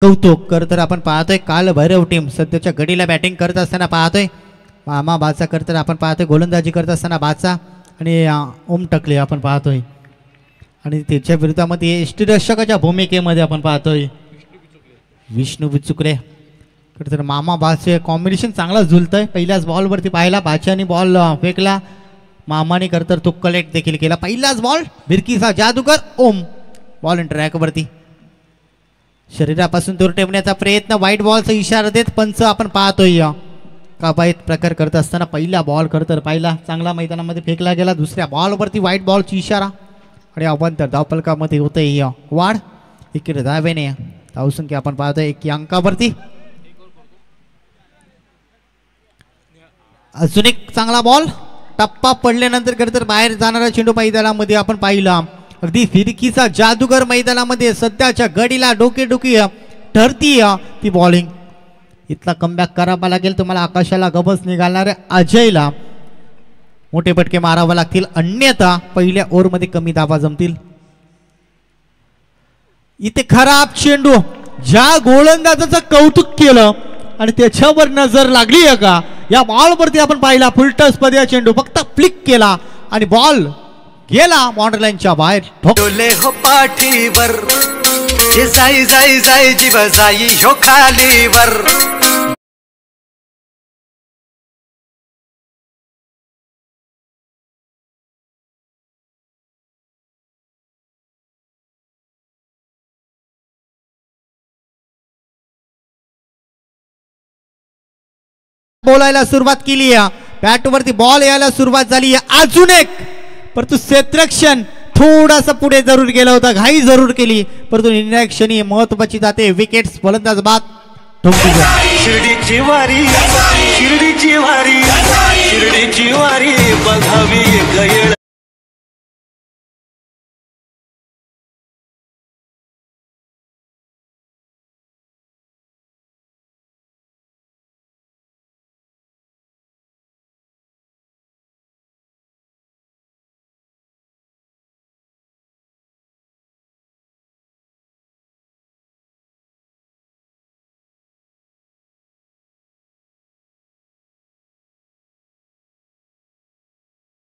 कौतुक तर आपण पाहतोय काल भैरव टीम सध्याच्या घडीला बॅटिंग करत असताना पाहतोय मामा बाचा तर आपण पाहतोय गोलंदाजी करत असताना बाचा आणि ओम टकले आपण पाहतोय आणि त्याच्या विरोधामध्ये यष्टीरक्षकाच्या भूमिकेमध्ये आपण पाहतोय विष्णू बिचुकले तर मामा बाचे कॉम्बिनेशन चांगला झुलतंय. पहिल्याच बॉलवरती पाहिला बाच्याने बॉल फेकला मामाने तर तो कलेक्ट देखील केला. पहिलाच बॉल भिरकीचा जादूगर ओम बॉल ट्रॅकवरती शरीरापासून दूर ठेवण्याचा प्रयत्न वाईट बॉलचा इशारा देत पंच आपण पाहतोय काबाईत प्रकार करत असताना पहिला बॉल तर पाहिला चांगला मैदानामध्ये फेकला गेला. दुसऱ्या बॉलवरती वाईट बॉलची इशारा आणि अवांतर धावफलकामध्ये होतंय वाढ. इकडे धावेने धावसंख्या आपण पाहतोय 1 अंकावरती. अजून एक चांगला बॉल टप्पा पडल्यानंतर तर बाहेर जाणारा चेंडू मैदानामध्ये आपण पाहिला. अगदी फिरकीचा जादूगर मैदानामध्ये सध्याच्या घडीला डोकेडुकी ठरती ती बॉलिंग. इथला कमबॅक करावा लागेल तुम्हाला. आकाशाला गबस निघालणाऱ्या अजयला मोठे फटके मारावे लागतील अन्यथा पहिल्या ओव्हरमध्ये कमी धावा जमतील. इथे खराब चेंडू ज्या गोलंदाजाचं कौतुक केलं आणि त्याच्यावर नजर लागली आहे का या बॉलवरती आपण पाहिला फुलटस पद्या चेंडू फक्त फ्लिक केला आणि बॉल गेला बॉर्डर लाईनच्या बाहेर. डोले हो पाठीवर जे जाई जाई जाई जीव जाई हो खालीवर. बोलायला सुरुवात केली आहे बॅटवरती बॉल यायला सुरुवात झाली आहे. अजून एक परंतु क्षेत्ररक्षण थोडासा पुढे जरूर गेला होता घाई जरूर केली परंतु निर्णयक्षणी महत्वाची जाते विकेट्स फलंदाज बाद. शिर्डीची वारी शिर्डीची वारी शिर्डीची वारी बघावी गयळ.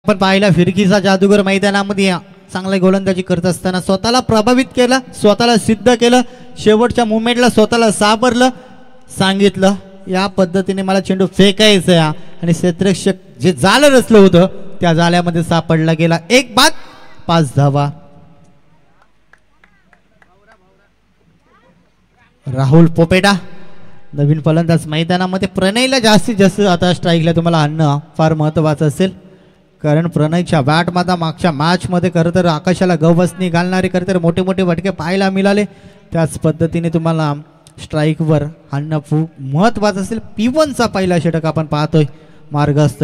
आपण पाहिला फिरकीचा जादूगर मैदानामध्ये चांगला गोलंदाजी करत असताना स्वतःला प्रभावित केलं स्वतःला सिद्ध केलं शेवटच्या मुवमेंटला स्वतःला सावरलं सांगितलं या पद्धतीने मला चेंडू फेकायचा आहे आणि क्षेत्ररक्षक जे जाळं रचलं होतं त्या जाळ्यामध्ये सापडला गेला. 1 बाद 5 धावा. राहुल पोपेटा नवीन फलंदाज मैदानामध्ये. प्रणयला जास्तीत जास्त आता स्ट्राईकला तुम्हाला आणणं फार महत्त्वाचं असेल कारण प्रणयच्या बॅटमध्ये मागच्या मॅचमध्ये तर आकाशाला गवसनी घालणारे तर मोठे मोठे फटके पाहायला मिळाले. त्याच पद्धतीने तुम्हाला स्ट्राईकवर आणणं खूप महत्त्वाचं असेल. P1चा पहिला षटक आपण पाहतोय मार्गस्थ.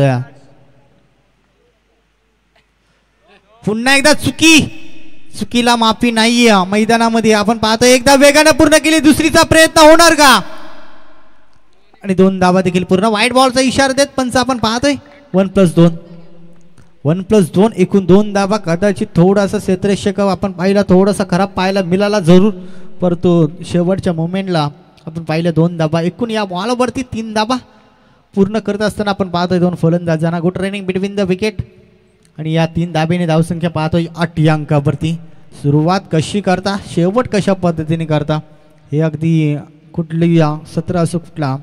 पुन्हा एकदा चुकीला माफी नाहीये मैदानामध्ये आपण पाहतोय. एकदा वेगाने पूर्ण केली दुसरीचा प्रयत्न होणार का आणि 2 धावा देखील पूर्ण. वाईट बॉलचा इशारा देत पंच आपण पाहतोय 1+2 एकूण 2 धावा. कदाचित थोडासा क्षेत्ररक्षक आपण पाहिला थोडासा खराब पाहायला मिळाला जरूर परंतु शेवटच्या मोमेंटला आपण पाहिलं 2 धावा. एकूण या बॉलवरती 3 धावा पूर्ण करत असताना आपण पाहतोय 2 फलंदाजांना. Good running between the wicket आणि या 3 धाब्याने धावसंख्या पाहतोय 8 अंकावरती. सुरुवात कशी करता शेवट कशा पद्धतीने करता हे अगदी कुठली सत्र असो कुठला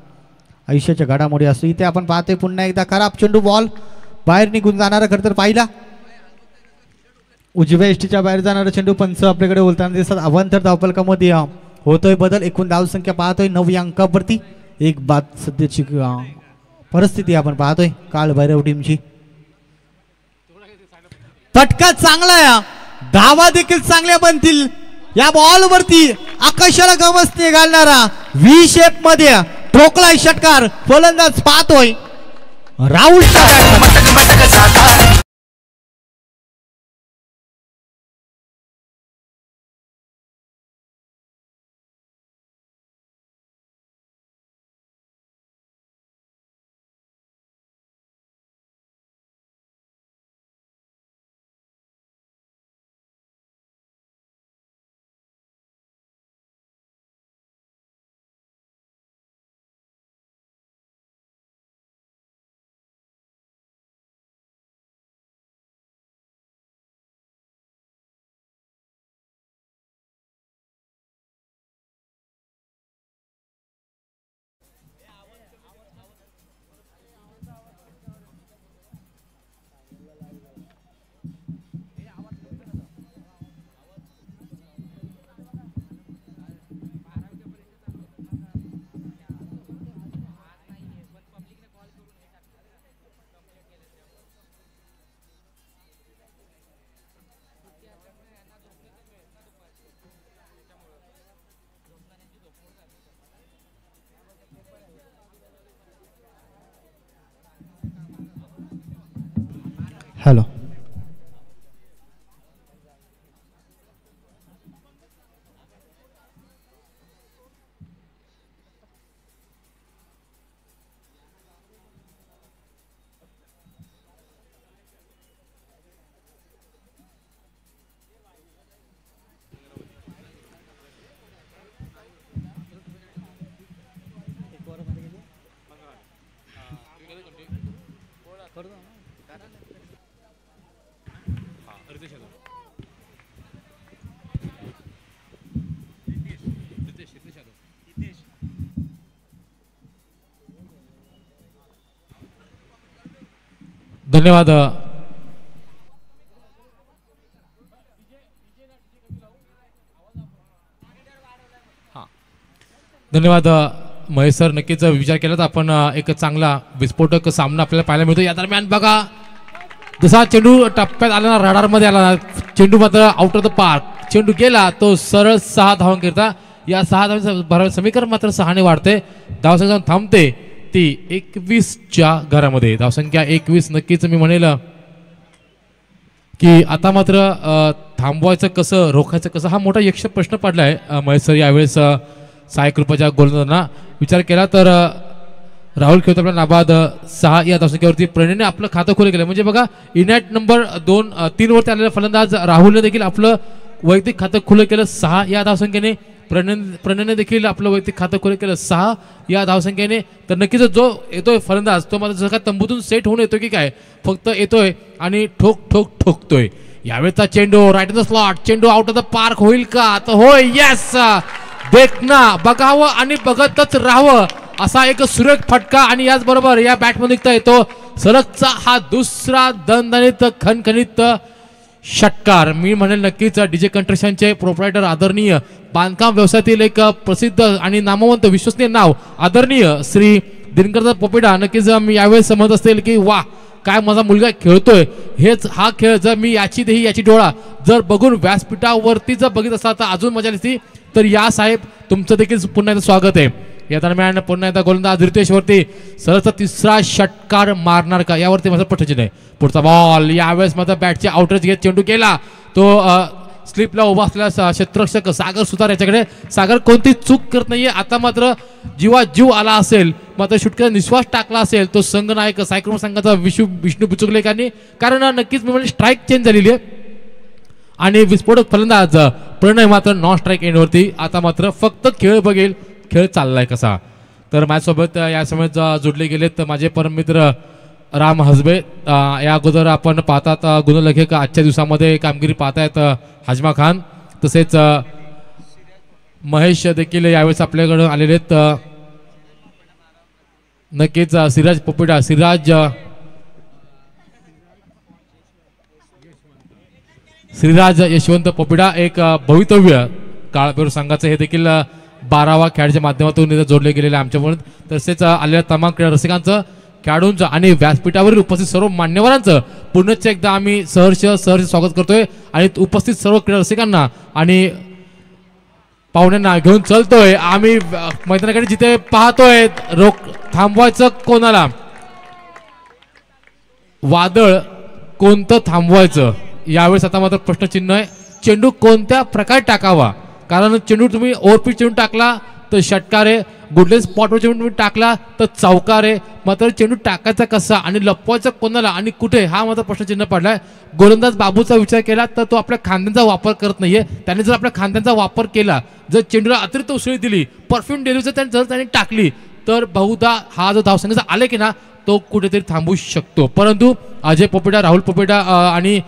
आयुष्याच्या घडामोडी असो. इथे आपण पाहतोय पुन्हा एकदा खराब चेंडू बॉल बाहेर निघून जाणारा तर पाहिला उजव्या एष्टीच्या बाहेर जाणारा चेंडू पंच आपल्याकडे बोलताना दिसतात. अवांतर धावफलकामध्ये होतोय बदल. एकूण धावसंख्या पाहतोय 9 अंकावरती. 1 बाद सध्याची परिस्थिती आपण पाहतोय काल भैरव टीमची. फटका चांगला आहे धावा देखील चांगल्या बनतील या बॉलवरती. आकाशाला गवसणी घालणारा व्ही शेप मध्ये ठोकलाय षटकार फलंदाज पाहतोय राहुल. हॅलो. धन्यवाद. धन्यवाद महेश सर. नक्कीच विचार केला तर आपण एक चांगला विस्फोटक सामना आपल्याला पाहायला मिळतो. या दरम्यान बघा जसा चेंडू टप्प्यात आला ना, रडारमध्ये आला ना, चेंडू मात्र आउट ऑफ द पार्क. चेंडू गेला तो सरळ 6 धावांकरिता. या 6 धावांचं समीकरण मात्र 6ने वाढते. धावसंख्या थांबते ती 21च्या घरामध्ये. धावसंख्या 21. नक्कीच मी म्हणेल की आता मात्र थांबवायचं कसं, रोखायचं कसं, हा मोठा यक्ष प्रश्न पडला आहे महेश सर. यावेळेस सहाय्यक कृपाच्या गोलंदाजांना विचार केला तर राहुल खेळतो आपला नाबाद 6 या धावसंख्येवरती. प्रणयने आपलं खातं खुलं केलं. म्हणजे बघा इनॅट नंबर 2-3 वरती आलेला फलंदाज राहुलने देखील आपलं वैयक्तिक खातं खुलं केलं 6 या धावसंख्येने. प्रणयने देखील आपलं वैयक्तिक खातं खुलं केलं 6 या धावसंख्येने. तर नक्कीच जो येतोय फलंदाज तो मात्र जसं काय तंबूतून सेट होऊन येतोय की काय, फक्त येतोय आणि ठोक ठोक ठोकतोय. यावेळेचा चेंडू राईट इन द स्लॉट. चेंडू आउट ऑफ द पार्क होईल का, तर होय, येस. देखना, बघावं आणि बघतच राहावं असा एक सुरेख फटका. आणि याचबरोबर या बॅटमध्ये निघता येतो सलगचा हा दुसरा दणदणीत खणखणीत षटकार. मी म्हणेल नक्कीच डीजे कंस्ट्रक्शनचे प्रोप्रायटर आदरणीय बांधकाम व्यवसायातील एक प्रसिद्ध आणि नामवंत विश्वसनीय नाव आदरणीय श्री दिनकर पोपेडा नक्कीच मी यावेळेस समजत असतील की वा काय माझा मुलगा खेळतोय. हेच हा खेळ जर मी याची देही याची डोळा जर बघून व्यासपीठावरती जर बघित असता तर अजून मजा दिसती. तर या साहेब तुमचं देखील पुन्हा एकदा स्वागत आहे. या दरम्यान पुन्हा एकदा गोलंदाज रितेशवरती सरळचा तिसरा षटकार मारणार का, यावरती माझं पटच नाही. पुढचा बॉल यावेळेस माझा बॅटचे आउटरेज घेत चेंडू केला तो स्लिपला उभा असलेला क्षेत्ररक्षक सागर सुतार याच्याकडे. सागर कोणती चूक करत नाहीये. आता मात्र जीवा जीव आला असेल, मात्र षटकाचा निश्वास टाकला असेल तो संघनायक सायक्रम संघाचा विष्णू बिचुकलेकरांनी. कारण नक्कीच मी म्हणजे स्ट्राईक चेंज झालेली आहे आणि विस्फोटक फलंदाज प्रणय मात्र नॉन स्ट्राईक एंडवरती. आता मात्र फक्त खेळ बघेल, खेळ चाललाय कसा. तर माझ्यासोबत या समयात जोडले गेलेत माझे परममित्र राम हसबे. या अगोदर आपण पाहतात गुणलेखक आजच्या दिवसामध्ये कामगिरी पाहतायत हाजमा खान. तसेच महेश देखील यावेळेस आपल्याकडे आलेले आहेत. नक्कीच सिराज पोपेडा, श्रीराज यशवंत पोपेडा एक भवितव्य काळपेरू संघाचं हे देखील 12वा खेळाच्या माध्यमातून जोडले गेलेले आमच्यापर्यंत. तसेच आलेल्या तमाम क्रीडा रसिकांचं, खेळाडूंचं आणि व्यासपीठावरील उपस्थित सर्व मान्यवरांचं पुनश्च एकदा आम्ही सहर्ष स्वागत करतोय. आणि उपस्थित सर्व क्रीडा रसिकांना आणि पाहुण्यांना घेऊन चलतोय आम्ही मैदानाकडे, जिथे पाहतोय थांबवायचं कोणाला, वादळ कोणतं थांबवायचं यावेळेस आता मात्र प्रश्नचिन्ह आहे. चेंडू कोणत्या प्रकारे टाकावा, कारण चेंडू तुम्ही ओव्हरपिच चेंडू टाकला तर षटकार आहे, गुडलेन स्पॉटवर चेंडू तुम्ही टाकला तर चौकार आहे. मात्र चेंडू टाकायचा कसा आणि लपवायचा कोणाला आणि कुठे, हा माझा प्रश्नचिन्ह पडलाय. गोलंदाज बाबूचा विचार केला तर तो आपल्या खांद्यांचा वापर करत नाहीये. त्याने जर आपल्या खांद्यांचा वापर केला, जर चेंडूला अतिरिक्त उसळी दिली, परफ्यूम डेलिव्हरी जर त्याने टाकली तर बहुधा हा जो धावसंख्येचा आले की ना तो कुठेतरी थांबू शकतो. परंतु अजय पोपेडा, राहुल पोपेडा आणि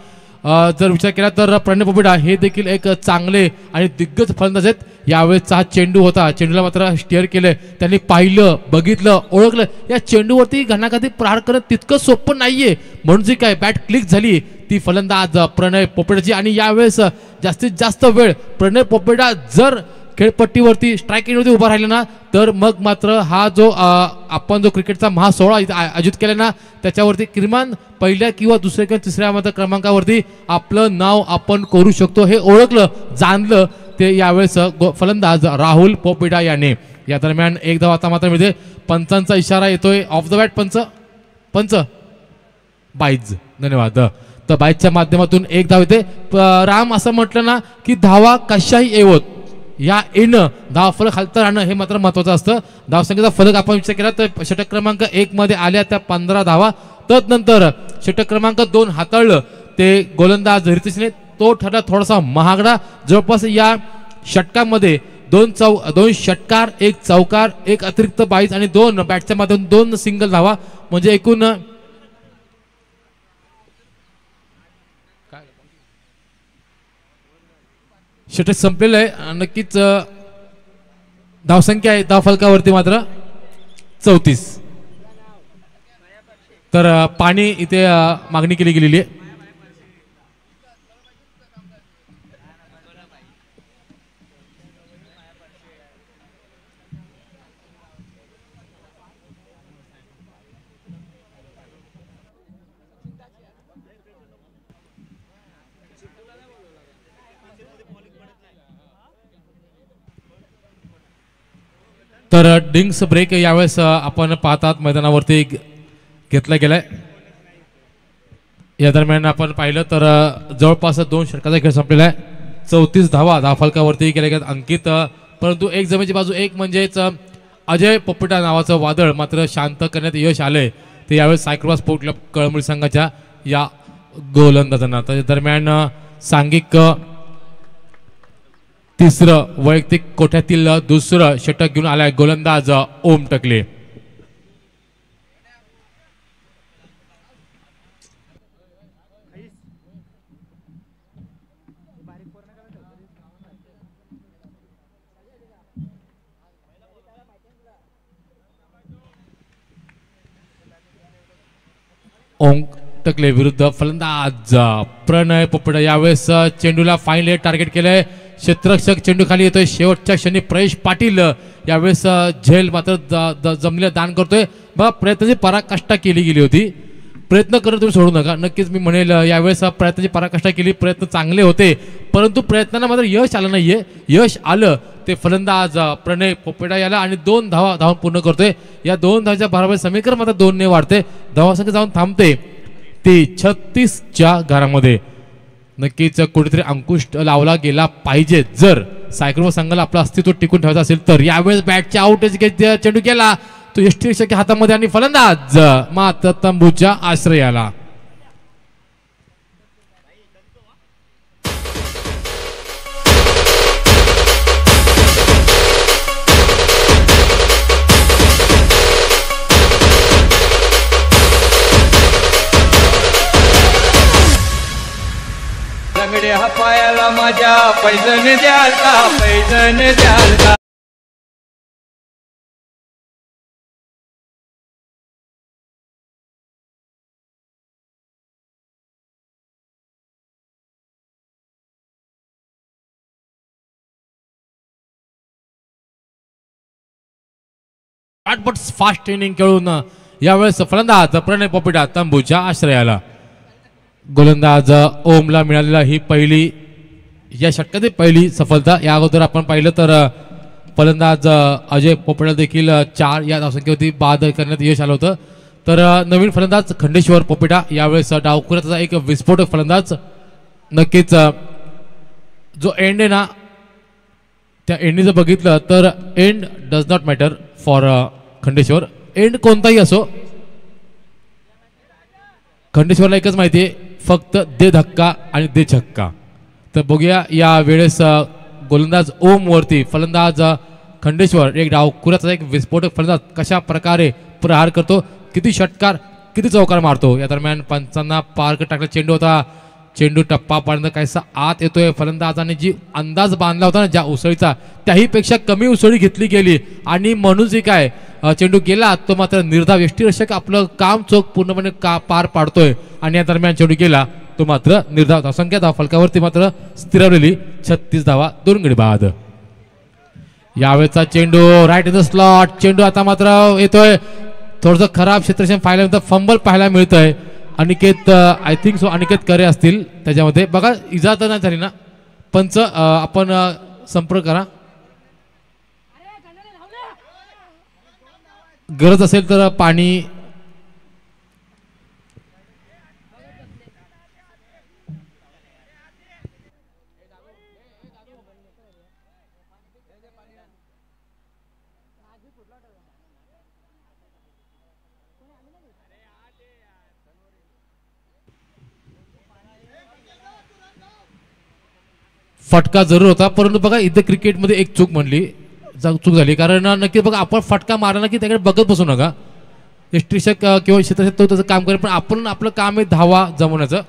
जर विचार केला तर प्रणय पोपेडा हे देखील एक चांगले आणि दिग्गज फलंदाज आहेत. यावेळेसचा हा चेंडू होता, चेंडूला मात्र स्टिअर केलं, त्यांनी पाहिलं, बघितलं, ओळखलं. या चेंडूवरती घणाघाती प्रहार करणं तितकं सोपं नाहीये. म्हणून जी काय बॅट क्लिक झाली ती फलंदाज प्रणय पोपेडाची. आणि यावेळेस जास्तीत जास्त वेळ प्रणय पोपेडा जर खेळपट्टीवरती स्ट्राईक एंडवरती उभा राहिला ना तर मग मात्र हा जो आपण जो क्रिकेटचा महासोहळा आयोजित केला ना त्याच्यावरती किमान पहिल्या किंवा दुसऱ्या किंवा तिसऱ्या मात्र क्रमांकावरती आपलं नाव आपण करू शकतो. हे ओळखलं, जाणलं ते यावेळेस फलंदाज राहुल पोपेडा याने. या दरम्यान एक धाव आता मात्र मिळते. पंचांचा इशारा येतोय ऑफ द बॅट. पंच बाईज. धन्यवाद. तर बाईजच्या माध्यमातून एक धाव येते. राम असं म्हटलं ना की धावा कशाही येवत या येणं धाव फलक खालतं राहणं हे मात्र महत्वाचं असतं. धावसंख्येचा फलक आपण विचार केला तर षटक क्रमांक 1 मध्ये आल्या त्या 15 धावा. तदनंतर षटक क्रमांक 2 हाताळलं ते गोलंदाज रितेशने. तो ठरला थोडासा महागडा. जवळपास या षटकामध्ये दोन षटकार, एक चौकार, एक अतिरिक्त 22 आणि 2 बॅटच्या माध्यमातून 2 सिंगल धावा म्हणजे एकूण षटक संपलेलं आहे. नक्कीच धावसंख्या आहे धाव फलकावरती मात्र 34. तर पाणी इथे मागणी केली गेलेली आहे. तर डिंग्स ब्रेक यावेळेस आपण पाहतात मैदानावरती घेतला गेलाय. या दरम्यान आपण पाहिलं तर जवळपास 2 षटकाचा खेळ संपलेला आहे. 34 धावा धावफलकावरती केल्या गेल्या अंकित. परंतु एक जमेची बाजू एक म्हणजेच अजय पोपटा नावाचं वादळ मात्र शांत करण्यात यश आलंय. ते यावेळेस सायक्लोपा स्पोर्ट क्लब कळमळी संघाच्या या गोलंदाजांना. त्या दरम्यान सांघिक तिसरं वैयक्तिक कोठ्यातील दुसरं षटक घेऊन आलाय गोलंदाज ओम टकले. ओम टकले विरुद्ध फलंदाज प्रणय पोपट. यावेळेस चेंडूला फाईनल टार्गेट केलंय. क्षेत्ररक्षक चेंडू खाली येतोय. शेवटच्या क्षणी प्रयश पाटील यावेळेस झेल मात्र जमलेला दान करतोय. बघा प्रयत्नाची पराकाष्ठा केली गेली होती. प्रयत्न करत तुम्ही सोडू नका. नक्कीच मी म्हणेल यावेळेस प्रयत्नाची पराकाष्ठा केली. प्रयत्न चांगले होते परंतु प्रयत्नांना मात्र यश आलं नाहीये. यश आलं ते फलंदाज प्रणय पोपेडा याला आणि 2 धावा पूर्ण करतोय. या 2 धावांच्या बरोबर समीकरण मात्र 2 ने वाढते. धावासंख्या जाऊन थांबते ती 36च्या घरामध्ये. नक्कीच कुठेतरी अंकुश लावला गेला पाहिजे जर सायक्लोपा संघाला आपलं अस्तित्व टिकून ठेवायचं असेल तर. यावेळेस बॅटच्या आउटेज चेंडू गेला तो यष्टीरक्षक हातामध्ये आणि फलंदाज मात्र तंबूच्या आश्रयाला. लंगड्या पायाला माझ्या पैजण द्याल का, पैजण द्याल का. फास्ट इनिंग खेळून यावेळेस फलंदाज प्रणय पोपेटा तंबूच्या आश्रयाला. गोलंदाज ओमला मिळालेला ही पहिली या षटकातील पहिली सफलता. या अगोदर आपण पाहिलं तर फलंदाज अजय पोपेटा देखील 4 या धावसंख्येवरती बाद करण्यात यश आलं होतं. तर नवीन फलंदाज खंडेश्वर पोपेटा यावेळेस डावखुऱ्याचा एक विस्फोटक फलंदाज. नक्कीच जो एंड आहे ना त्या एंडनी जर बघितलं तर end does not matter for Khandeshwar. End कोणताही असो खंडेश्वरला एकच माहिती आहे फक्त दे धक्का आणि दे छक्का. तर बघूया या वेळेस गोलंदाज ओम वरती फलंदाज खंडेश्वर एक डावखुऱ्याचा एक विस्फोटक फलंदाज कशा प्रकारे प्रहार करतो, किती षटकार किती चौकार मारतो. या दरम्यान पंचांना पार्क टाकला चेंडू होता. चेंडू टप्पा पाडणं काहीसा आत येतोय. फलंदाजाने जी अंदाज बांधला होता ना ज्या उसळीचा त्याही पेक्षा कमी उसळी घेतली गेली आणि म्हणून जे काय चेंडू गेला तो मात्र निर्धाव यष्टीरक्षक आपलं काम चोख पूर्णपणे पार पाडतोय आणि या दरम्यान चेंडू गेला तो मात्र निर्धाव धावसंख्या धाव फलकावरती मात्र स्थिरवलेली 36 धावा 2 गडी बाद. यावेळेचा चेंडू राईट इन द स्लॉट. चेंडू आता मात्र येतोय थोडंसं खराब क्षेत्रक्षण पाहायला फंबल पाहायला मिळतंय. Aniket I think so Aniket करे असतील त्याच्यामध्ये. बघा इजा तर नाही झाली ना पंच आपण संपर्क करा. गरज असेल तर पाणी फटका जरूर होता, परंतु बघा इथं क्रिकेटमध्ये एक चूक म्हणली, चूक झाली. कारण नक्की बघा आपण फटका मारला की त्याकडे बघत बसू नका. यष्टीरक्षक किंवा क्षेत्ररक्षक तो त्याचं काम करेल, पण आपण आपलं काम आहे धावा जमवण्याचं.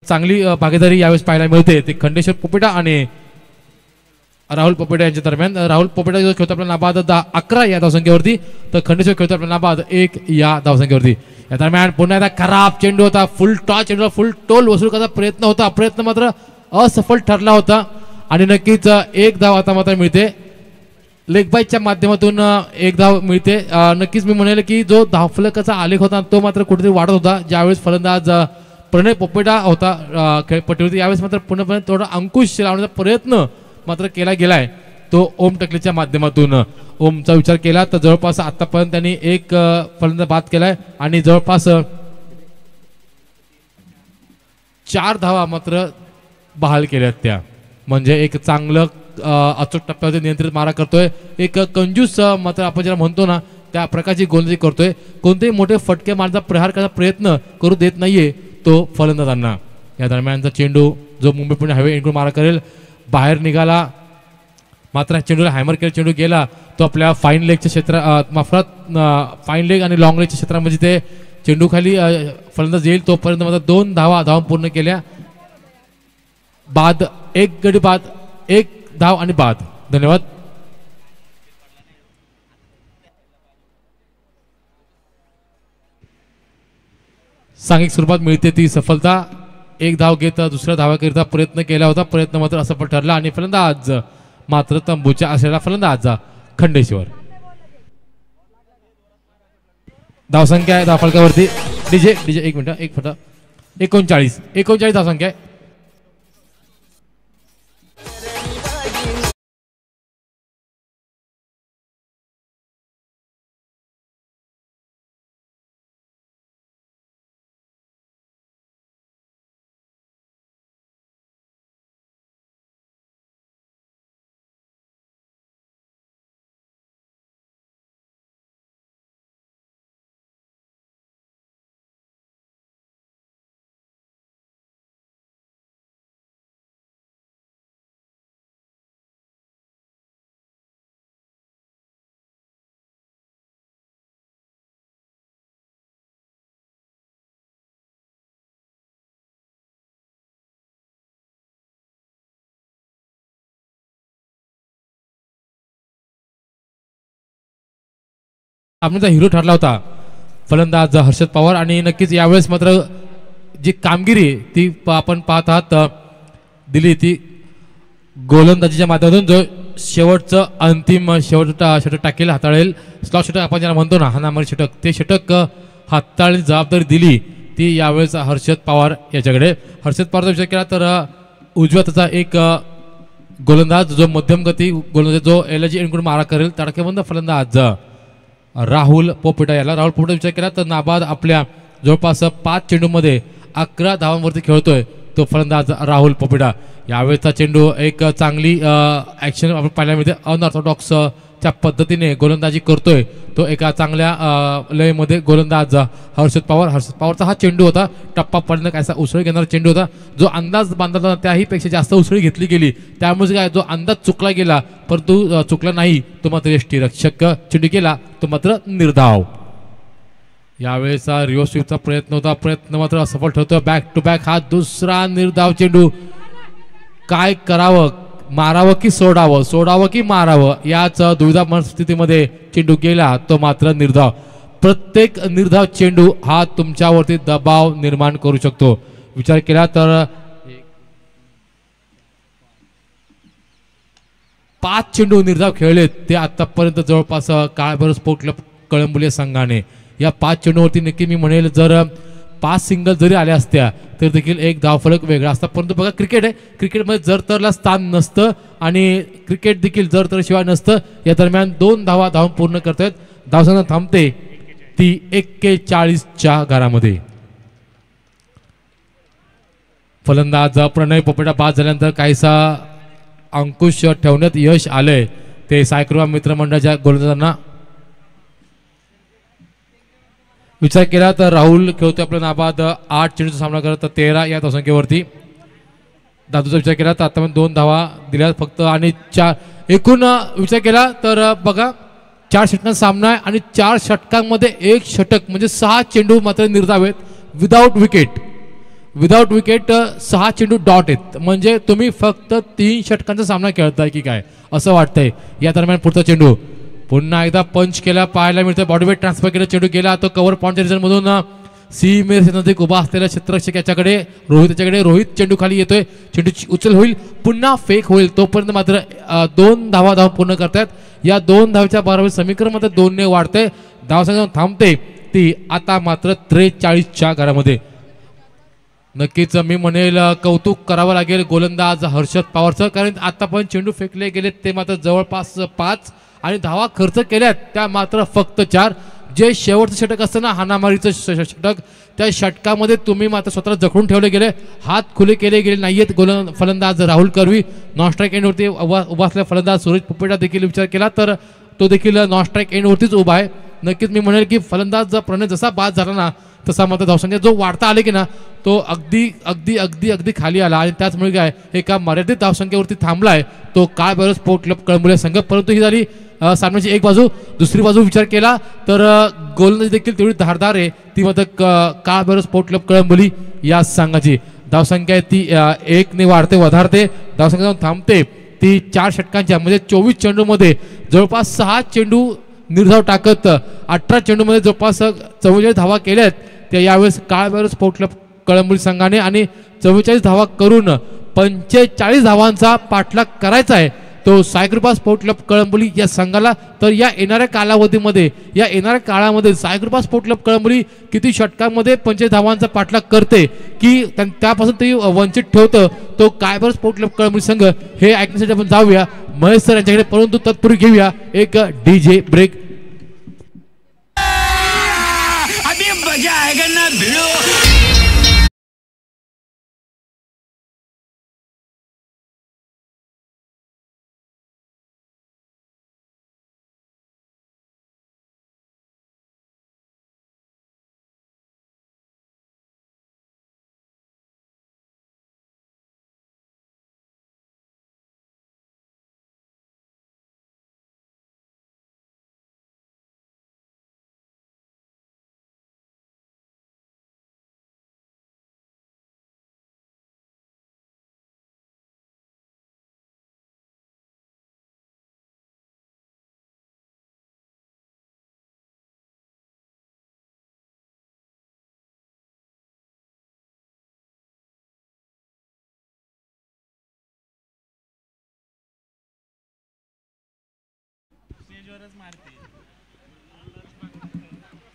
चांगली भागीदारी यावेळेस पाहायला मिळते ते खंडेश्वर पोपेटा आणि राहुल पोपेटा यांच्या दरम्यान. राहुल पोपेटा जो खेळतो आपला नाबाद 11 या धावसंख्येवरती, तर खंडेश्वर खेळतो आपला नाबाद 1 या धावसंख्येवरती. या दरम्यान पुन्हा एकदा खराब चेंडू होता, फुल टॉस चेंडू, फुल टोल वसूल करायचा प्रयत्न होता, प्रयत्न मात्र असफल ठरला होता. आणि नक्कीच एक धाव आता मात्र मिळते लेग बाईच्या माध्यमातून, एक धाव मिळते. नक्कीच मी म्हणेल की जो धावफलकाचा आलेख होता तो मात्र कुठेतरी वाढत होता ज्यावेळेस फलंदाज प्रणय पोपेटा होता खेळपट्टीवरती. यावेळेस मात्र पूर्णपणे थोडा अंकुश लावण्याचा प्रयत्न मात्र केला गेलाय तो ओम टकलेच्या माध्यमातून. ओमचा विचार केला तर जवळपास आतापर्यंत त्यांनी एक फलंदाज बाद केलाय आणि जवळपास 4 धावा मात्र बहाल केल्यात त्या. म्हणजे एक चांगलं अचूक टप्प्यावरती नियंत्रित मारा करतोय, एक कंजूस मात्र आपण ज्याला म्हणतो ना त्या प्रकारची गोलंदाजी करतोय. कोणतेही मोठे फटके मारण्याचा प्रहार करण्याचा प्रयत्न करू देत नाहीये तो फलंदाजांना. या दरम्यानचा चेंडू जो मुंबई पुणे हायवे इनकडून मारा करेल बाहेर निघाला, मात्र चेंडूला हॅमर केला, चेंडू गेला तो आपल्या फाईन लेगच्या क्षेत्रात फाईन लेग आणि लॉंग लेगच्या क्षेत्रामध्ये ते चेंडू खाली फलंदाज येईल तोपर्यंत मात्र 2 धावा पूर्ण केल्या. बाद, 1 गडी बाद, 1 धाव आणि बाद. धन्यवाद. सांघिक स्वरूपात मिळते ती सफलता. 1 धाव घेत दुसऱ्या धावाकरिता प्रयत्न केला होता, प्रयत्न मात्र असफल ठरला आणि फलंदाज मात्र तंबूच्या असलेला फलंदाज खंडेश्वर. धावसंख्या आहे धावफलकावरती डीजे 1 मिनिट 1 फटा 39 धावसंख्या आहे. आपला हिरो ठरला होता फलंदाज हर्षद पवार. आणि नक्कीच यावेळेस मात्र जी कामगिरी ती आपण पाहत आहात दिली ती गोलंदाजीच्या माध्यमातून. जो शेवटचं अंतिम षटक टाकेल हाताळेल स्लॉट षटक आपण ज्याला म्हणतो ना हानामारी षटक, ते षटक हाताळण्याची जबाबदारी दिली ती यावेळेस हर्षद पवार याच्याकडे. हर्षद पवारचा विचार केला तर उजव्या त्याचा एक गोलंदाज जो मध्यम गती गोलंदाज जो एलजी एनकडून मारा करेल तडकेबंद फलंदाज राहुल पोपेटा. याला राहुल पोपेटा विचार केला तर नाबाद आपल्या जवळपास 5 चेंडूमध्ये 11 धावांवरती खेळतोय तो फलंदाज राहुल पोपेटा. यावेळेचा चेंडू एक चांगली ॲक्शन आपण पाहायला मिळते. अनऑर्थोडॉक्सच्या पद्धतीने गोलंदाजी करतोय तो एका चांगल्या लयमध्ये गोलंदाज हर्षद पवारचा हा चेंडू होता. टप्पा पडणं कायसा उसळी घेणारा चेंडू होता. जो अंदाज बांधला होता त्याही पेक्षा जास्त उसळी घेतली गेली, त्यामुळे काय जो अंदाज चुकला गेला परंतु चुकला नाही तो मात्र यष्टीरक्षक चेंडू केला तो मात्र निर्धाव. यावेळेस रिओ स्वीपचा प्रयत्न होता, प्रयत्न मात्र असफल ठरतो. बॅक टू बॅक हा दुसरा निर्धाव चेंडू. काय करावं, मारावं की सोडावं, सोडावं की मारावं याच दुविधा मनस्थितीमध्ये चेंडू गेला तो मात्र निर्धाव. प्रत्येक निर्धाव चेंडू हा तुमच्यावरती दबाव निर्माण करू शकतो. विचार केला तर 5 चेंडू निर्धाव खेळलेत ते आतापर्यंत जवळपास काळभैरव स्पोर्ट क्लब कळंबोली संघाने. या 5 चेंडूवरती नक्की मी म्हणेल जर 5 सिंगल जरी आल्या असत्या तर देखील एक धावफलक वेगळा असता. परंतु बघा क्रिकेट आहे, क्रिकेटमध्ये जर तरला स्थान नसतं आणि क्रिकेट देखील जर तर शिवाय नसतं. या दरम्यान 2 धावा धावून पूर्ण करतायत. धावसंख्या थांबते ती 41च्या घरामध्ये. फलंदाज प्रणय पोपेटा बाद झाल्यानंतर काहीसा अंकुश ठेवण्यात यश आलंय ते सायकृपा मित्रमंडळाच्या गोलंदाजांना. विचार केला तर राहुल खेळतोय आपल्या नाबाद 8 चेंडूचा सामना करत 13 या धावसंख्येवरती. दादूचा विचार केला तर आता 2 धावा दिल्या फक्त आणि 4 एकूण विचार केला तर बघा 4 षटकांचा सामना आहे आणि 4 षटकांमध्ये 1 षटक म्हणजे 6 चेंडू मात्र निर्धाव आहेत विदाऊट विकेट. विदाऊट विकेट 6 चेंडू डॉट आहेत म्हणजे तुम्ही फक्त 3 षटकांचा सामना खेळताय की काय असं वाटतंय. या दरम्यान पुढचा चेंडू पुन्हा एकदा पंच केला पाहायला मिळतोय. बॉडीवेट ट्रान्सफर केला, चेंडू गेला तो कव्हर पॉईंटच्या रिजनमधून सीमेरेषेनजीक उभा असलेला क्षेत्ररक्षक याच्याकडे रोहित चेंडू खाली येतोय. चेंडूची उचल होईल, पुन्हा फेक होईल तोपर्यंत मात्र 2 धावा पूर्ण करतायत. या 2 धावेच्या बरोबर समीकरण मात्र 2 ने वाढतंय. धावसंख्या थांबते ती आता मात्र 43च्या घरामध्ये. नक्कीच मी म्हणेल कौतुक करावं लागेल गोलंदाज हर्षद पवारचं, कारण आतापर्यंत चेंडू फेकले गेले ते मात्र जवळपास 5 आणि धावा खर्च केल्यात त्या मात्र फक्त 4. जे शेवटचं षटक असतं ना हाणामारीचं षटक त्या षटकामध्ये तुम्ही मात्र स्वतःला जखडून ठेवले गेले, हात खुले केले गेले नाहीयेत. फलंदाज राहुल कर्वी नॉन स्ट्राईक एंडवरती उभा असलेला फलंदाज सूरज पोपेटा देखील विचार केला तर तो देखील नॉन स्ट्राईक एंडवरतीच उभा आहे. नक्कीच मी म्हणेल की फलंदाज प्रणय जसा बाद झाला ना तसा मात्र धावसंख्या जो वाढता आले की ना तो अगदी अगदी अगदी अगदी खाली आला आणि त्याचमुळे काय एका मर्यादित धावसंख्येवरती थांबलाय तो काळभैरव स्पोर्ट क्लब कळंबोली संघ. परंतु ही झाली सामन्याची एक बाजू. दुसरी बाजू विचार केला तर गोलंदाजी देखील तेवढी धारदार आहे ती मात्र काळभैरव स्पोर्ट क्लब कळंबोली या संघाची. धावसंख्या ती 1 ने वाढते वधारते. धावसंख्या थांबते ती 4 षटकांच्या म्हणजे 24 चेंडूमध्ये जवळपास 6 चेंडू निर्धाव टाकत 18 चेंडूमध्ये जवळपास 44 धावा केल्यात त्या यावेळेस काळभैरव स्पोर्ट क्लब कळंबोली संघाने आणि 44 धावा करून 45 धावांचा पाठलाग करायचा आहे तो सायकृपा स्पोर्ट क्लब कळंबोली या संघाला. तर या येणाऱ्या कालावधीमध्ये या येणाऱ्या काळामध्ये सायकृपा स्पोर्ट क्लब कळंबोली किती षटकांमध्ये 45 धावांचा पाठलाग करते की त्यापासून ते वंचित ठेवतं तो काळभैरव स्पोर्ट क्लब कळंबोली संघ हे ऐकण्यासाठी आपण जाऊया महेश सर यांच्याकडे. परंतु तत्पूर्वी घेऊया एक डीजे ब्रेक.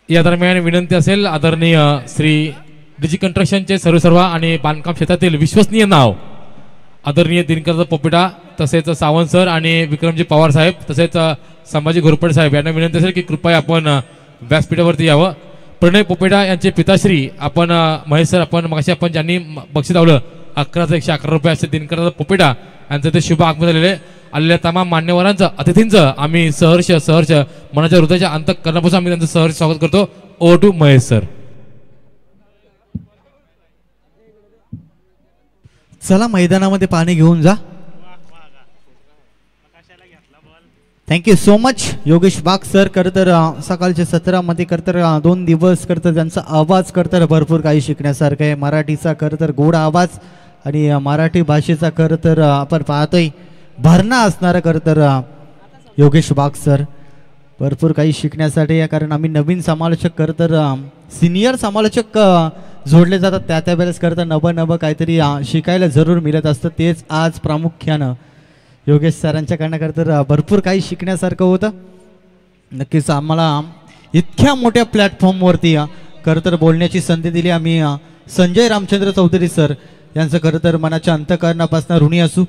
या दरम्यान विनंती असेल आदरणीय श्री डिजी कंस्ट्रक्शनचे सर्वेसर्वा आणि बांधकाम क्षेत्रातील विश्वसनीय नाव आदरणीय दिनकर पोपेटा तसेच सावंत सर आणि विक्रमजी पवार साहेब तसेच संभाजी घोरपडे साहेब यांना विनंती असेल की कृपया आपण व्यासपीठावरती यावं. प्रणय पोपेटा यांचे पिताश्री आपण महेश सर आपण मगाशी आपण ज्यांनी बक्षीस लावलं 11,111 रुपये असे दिनकर पोपेटा यांचं ते शुभ आगमन झालेले आलेल्या तमाम मान्यवरांचं अतिथींचं आम्ही सहर्ष मनाच्या हृदयाच्या अंतःकरणापासून आम्ही त्यांचं सहर्ष स्वागत करतो. Over to Mahesh sir. चला मैदानामध्ये पाणी घेऊन जा. थँक्यू सो मच योगेश बाग सर. खरं तर सकाळच्या सत्रामध्ये खरं तर 2 दिवस खरं तर त्यांचा आवाज खरं तर भरपूर काही शिकण्यासारखं आहे. मराठीचा खरं तर गोड आवाज आणि मराठी भाषेचा खरं तर आपण पाहतोय भरणा असणारा खरं तर योगेश बाग सर. भरपूर काही शिकण्यासाठी आहे कारण आम्ही नवीन समालोचक खरं तर सिनियर समालोचक जोडले जातात त्या वेळेस खरं तर नवं काहीतरी शिकायला जरूर मिळत असतं. तेच आज प्रामुख्यानं योगेश सरांच्याकडनं खरं तर भरपूर काही शिकण्यासारखं होतं. नक्कीच आम्हाला इतक्या मोठ्या प्लॅटफॉर्मवरती खरं तर बोलण्याची संधी दिली. आम्ही संजय रामचंद्र चौधरी सर यांचं खरं तर मनाच्या अंतःकरणापासून ऋणी असू.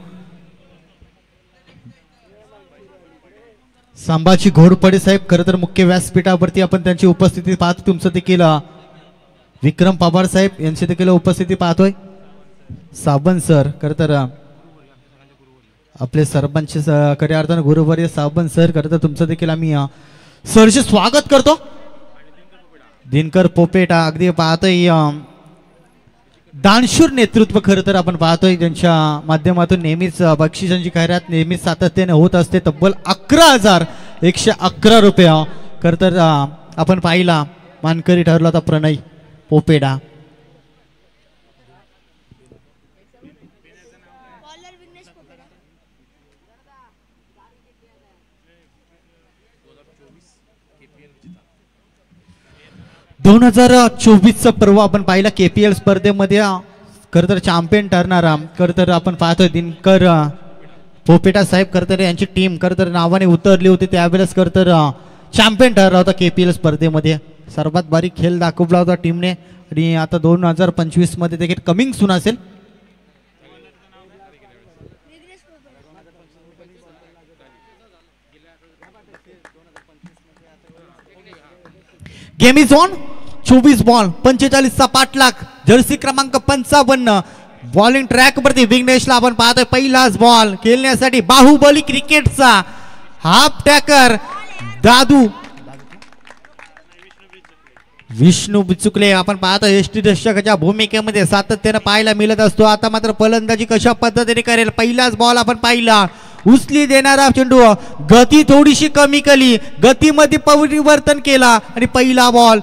संभाजी घोरपडे साहेब खरं तर मुख्य व्यासपीठावरती आपण त्यांची उपस्थिती पाहतो. तुमचं देखील विक्रम पवार साहेब यांची देखील उपस्थिती पाहतोय. साबण सर खरं तर आपले सरपंच खऱ्या अर्थानं गुरुवर्य साबण सर खरं तर तुमचं देखील आम्ही सरचे स्वागत करतो. दिनकर पोपेटा अगदी पाहतोय दानशूर नेतृत्व खरं तर आपण पाहतोय ज्यांच्या माध्यमातून नेहमीच बक्षिसांची खैरात नेहमीच सातत्याने होत असते. तब्बल 11,111 रुपये खरं तर आपण पाहिला मानकरी ठरला होता प्रणय पोपेडा. दोन 2024चा पर्व आपण पाहिला KPL स्पर्धेमध्ये खरं तर चॅम्पियन ठरणारा खरं तर आपण पाहतोय दिनकर पोपेटा साहेब खरं तर यांची टीम खरं तर नावाने उतरली होती. त्यावेळेस खरं तर चॅम्पियन ठरला होता KPL स्पर्धेमध्ये. सर्वात बारीक खेळ दाखवला होता टीमने आणि आता 2025 मध्ये देखील कमिंग सून असेल. Game is on. 24 बॉल 45चा पाठलाग जर्सी क्रमांक 55 बॉलिंग ट्रॅक वरती विघ्नेशला आपण पाहतोय. पहिलाच बॉल खेळण्यासाठी बाहुबली क्रिकेटचा हाफ टॅकर दादू विष्णू बिचुकले आपण पाहतो यष्टीरक्षकाच्या भूमिकेमध्ये सातत्याने पाहायला मिळत असतो. आता मात्र फलंदाजी कशा पद्धतीने करेल. पहिलाच बॉल आपण पाहिला उचली देणारा चेंडू गती थोडीशी कमी केली गतीमध्ये परिवर्तन केला आणि पहिला बॉल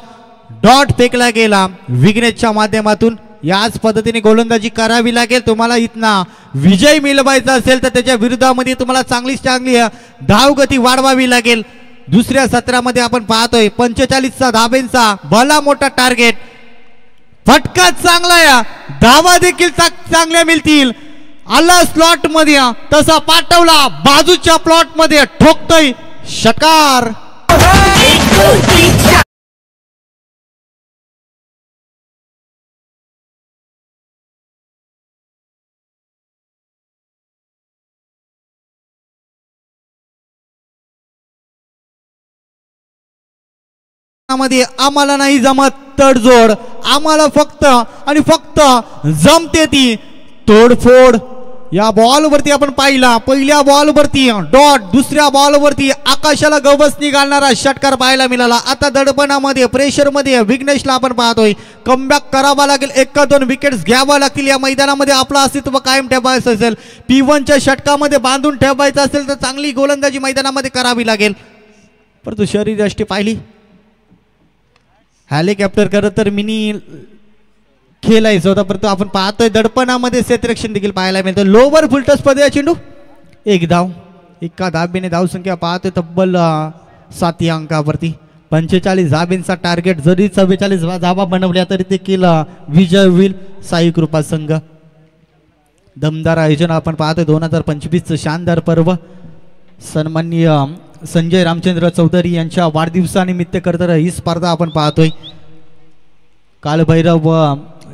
डॉट फेकला गेला विघ्नेशच्या माध्यमातून. याच पद्धतीने गोलंदाजी करावी लागेल. तुम्हाला इथना विजय मिळवायचा असेल तर त्याच्या विरोधामध्ये तुम्हाला चांगली धाव गती वाढवावी लागेल. दुसऱ्या सत्रामध्ये आपण पाहतोय 45चा धाब्यांचा भला मोठा टार्गेट. फटका चांगला या धावा देखील चांगल्या मिळतील. आला स्लॉट मध्ये तसा पाठवला बाजूच्या प्लॉट मध्ये ठोकतोय षटकार. मध्ये आम्हाला नाही जमत तडजोड. आम्हाला फक्त आणि फक्त जमते ती तोडफोड. या बॉलवरती आपण पाहिला पहिल्या बॉलवरती डॉट दुसऱ्या बॉलवरती आकाशाला गवसणी घालणारा षटकार पाहायला मिळाला. आता दडपणामध्ये प्रेशरमध्ये विघ्नेशला आपण पाहतोय कमबॅक करावा लागेल. 1-2 विकेट्स घ्यावा लागतील. या मैदानामध्ये आपलं अस्तित्व कायम ठेवायचं असेल P1च्या षटकामध्ये बांधून ठेवायचं असेल तर चांगली गोलंदाजी मैदानामध्ये करावी लागेल. परंतु शरीरयष्टी पाहिली हेलिकॉप्टर करत तर मिनी खेळायचं होता परंतु आपण पाहतोय दडपणामध्ये क्षेत्ररक्षण देखील पाहायला मिळतं. लोवर फुलटस मध्ये चेंडू एक धाव एका धाबेने धावसंख्या पाहतोय तब्बल 7 अंकावरती. 45 धाबेंचा टार्गेट जरी 44 धाबा बनवल्या तरी देखील विजय होईल साई कृपा संघ. दमदार आयोजन आपण पाहतोय 2025चं शानदार पर्व. सन्माननीय संजय रामचंद्र चौधरी यांच्या वाढदिवसानिमित्त करता ही स्पर्धा आपण पाहतोय. कालभैरव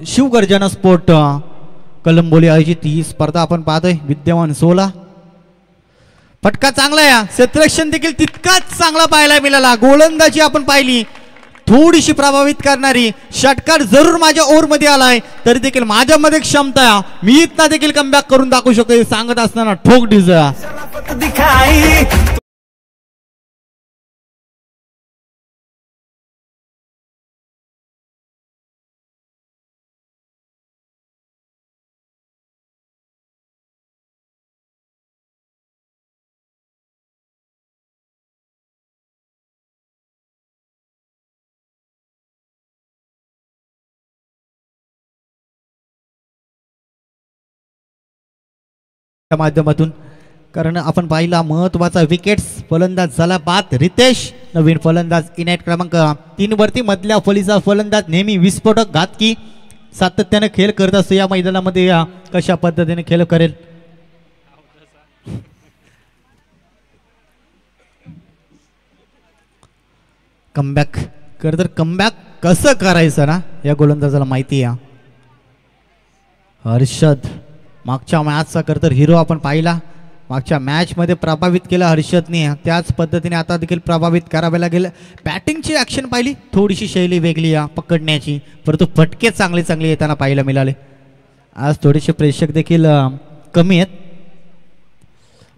शिवगर्जना स्पोर्ट कलंबोली आयोजित ही स्पर्धा आपण पाहतोय. विद्यमान 16 फटका चांगला या क्षेत्ररक्षण देखील तितकाच चांगला पाहायला मिळाला. गोलंदाजी आपण पाहिली थोडीशी प्रभावित करणारी. षटकार जरूर माझ्या ओव्हरमध्ये आलाय तरी देखील माझ्यामध्ये क्षमता मी इथना देखील कमबॅक करून दाखवू शकतो हे सांगत असताना ठोक डिझा त्या माध्यमातून, कारण आपण पाहिला महत्वाचा विकेट्स फलंदाज झाला बाद रितेश, नवीन फलंदाज इनायत क्रमांक 3 वरती. मधल्या फळीचा फलंदाज नेहमी विस्फोटक घातकी सातत्याने खेळ करत असतो या मैदानामध्ये. कशा पद्धतीने खेळ करेल कमबॅक तर कमबॅक कसं करायचं ना या गोलंदाजाला माहिती आहे. हर्षद मागच्या मॅचचा तर हिरो आपण पाहिला, मागच्या मॅचमध्ये प्रभावित केलं हर्षदने, त्याच पद्धतीने आता देखील प्रभावित करावे लागेल. बॅटिंगची ॲक्शन पाहिली, थोडीशी शैली वेगळी या पकडण्याची, परंतु फटके चांगले चांगले येताना पाहायला मिळाले. आज थोडेसे प्रेक्षक देखील कमी आहेत.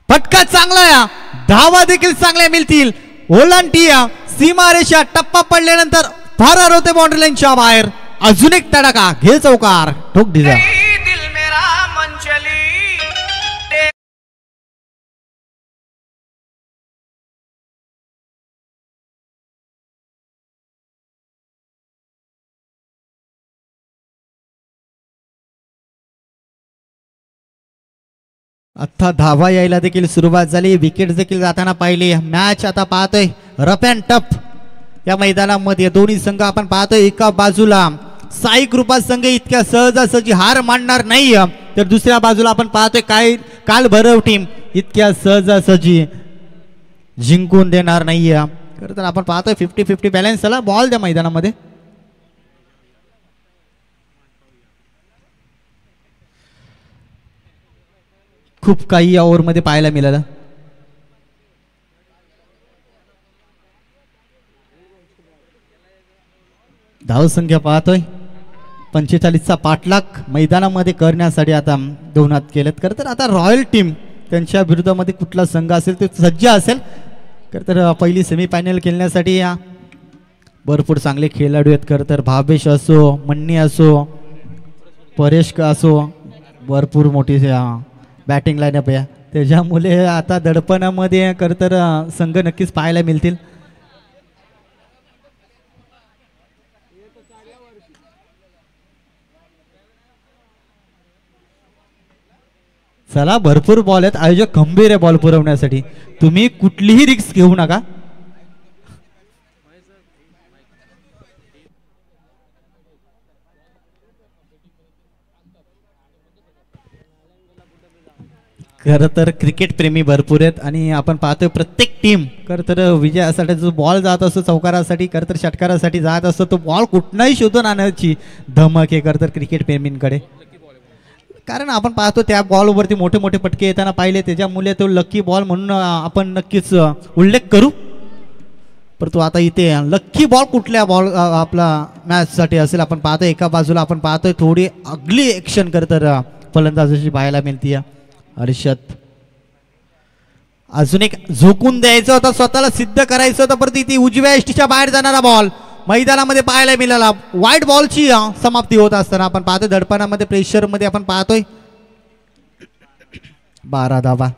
फटका चांगला या, धावा देखील चांगल्या मिळतील. ओलांटिया सीमारेषा टप्पा पडल्यानंतर फरार होते बाउंड्री लाईनच्या बाहेर. अजून एक तडाखा, घे चौकार, ठोक दिला. आता धावा यायला देखील सुरुवात झाली, विकेट देखील जाताना पाहिली. मॅच आता पाहतोय रफ अँड टफ या मैदानामध्ये. दोन्ही संघ आपण पाहतोय, एका बाजूला साई कृपा संघ इतक्या सहजासहजी हार मानणार नाही, तर दुसऱ्या बाजूला आपण पाहतोय काय काल भैरव टीम इतक्या सहजासहजी जिंकून देणार नाही. खरं तर आपण पाहतोय 50-50 बॅलन्स झाला बॉल त्या मैदानामध्ये. खूप काही या ओव्हरमध्ये पाहायला मिळालं. धावसंख्या पाहतोय 45चा पाठलाग मैदानामध्ये करण्यासाठी आता दोन हात केलेत. खरं तर आता रॉयल टीम त्यांच्या विरोधामध्ये कुठला संघ असेल ते सज्ज असेल. खरं तर पहिली सेमीफायनल खेळण्यासाठी भरपूर चांगले खेळाडू आहेत. खरं तर भावेश असो, मन्नी असो, परेश असो, भरपूर मोठी बॅटिंग लाईनअप आहे. त्याच्यामुळे आता दडपणामध्ये खरं तर संघ नक्कीच पाहायला मिळतील. चला भरपूर बॉल आहेत, आयोजक गंभीर आहे बॉल पुरवण्यासाठी, तुम्ही कुठलीही रिस्क घेऊ नका. खरं तर क्रिकेट प्रेमी भरपूर आहेत आणि आपण पाहतोय प्रत्येक टीम खरं तर विजयासाठी जो बॉल जात असतो चौकारासाठी खरं तर षटकारासाठी जात असतो, तो बॉल कुठलाही शोधून आणण्याची धमक आहे खरं तर क्रिकेट प्रेमींकडे. कारण आपण पाहतो त्या बॉलवरती मोठे मोठे पटके येताना पाहिले, त्याच्यामुळे तो लकी बॉल म्हणून आपण नक्कीच उल्लेख करू. परंतु आता इथे लकी बॉल कुठल्या बॉल आपला मॅचसाठी असेल आपण पाहतोय. एका बाजूला आपण पाहतोय थोडी अगली ॲक्शन खरं तर फलंदाजाची पाहायला मिळते. हर्षद अजून एक झोकून द्यायचं होतं, स्वतःला सिद्ध करायचं होतं, परंतु ती उजव्या एष्टीच्या बाहेर जाणारा बॉल मैदानामध्ये पाहायला मिळाला. व्हाईट बॉलची समाप्ती होत असताना आपण पाहतोय दडपणामध्ये प्रेशरमध्ये आपण पाहतोय 12 धावा.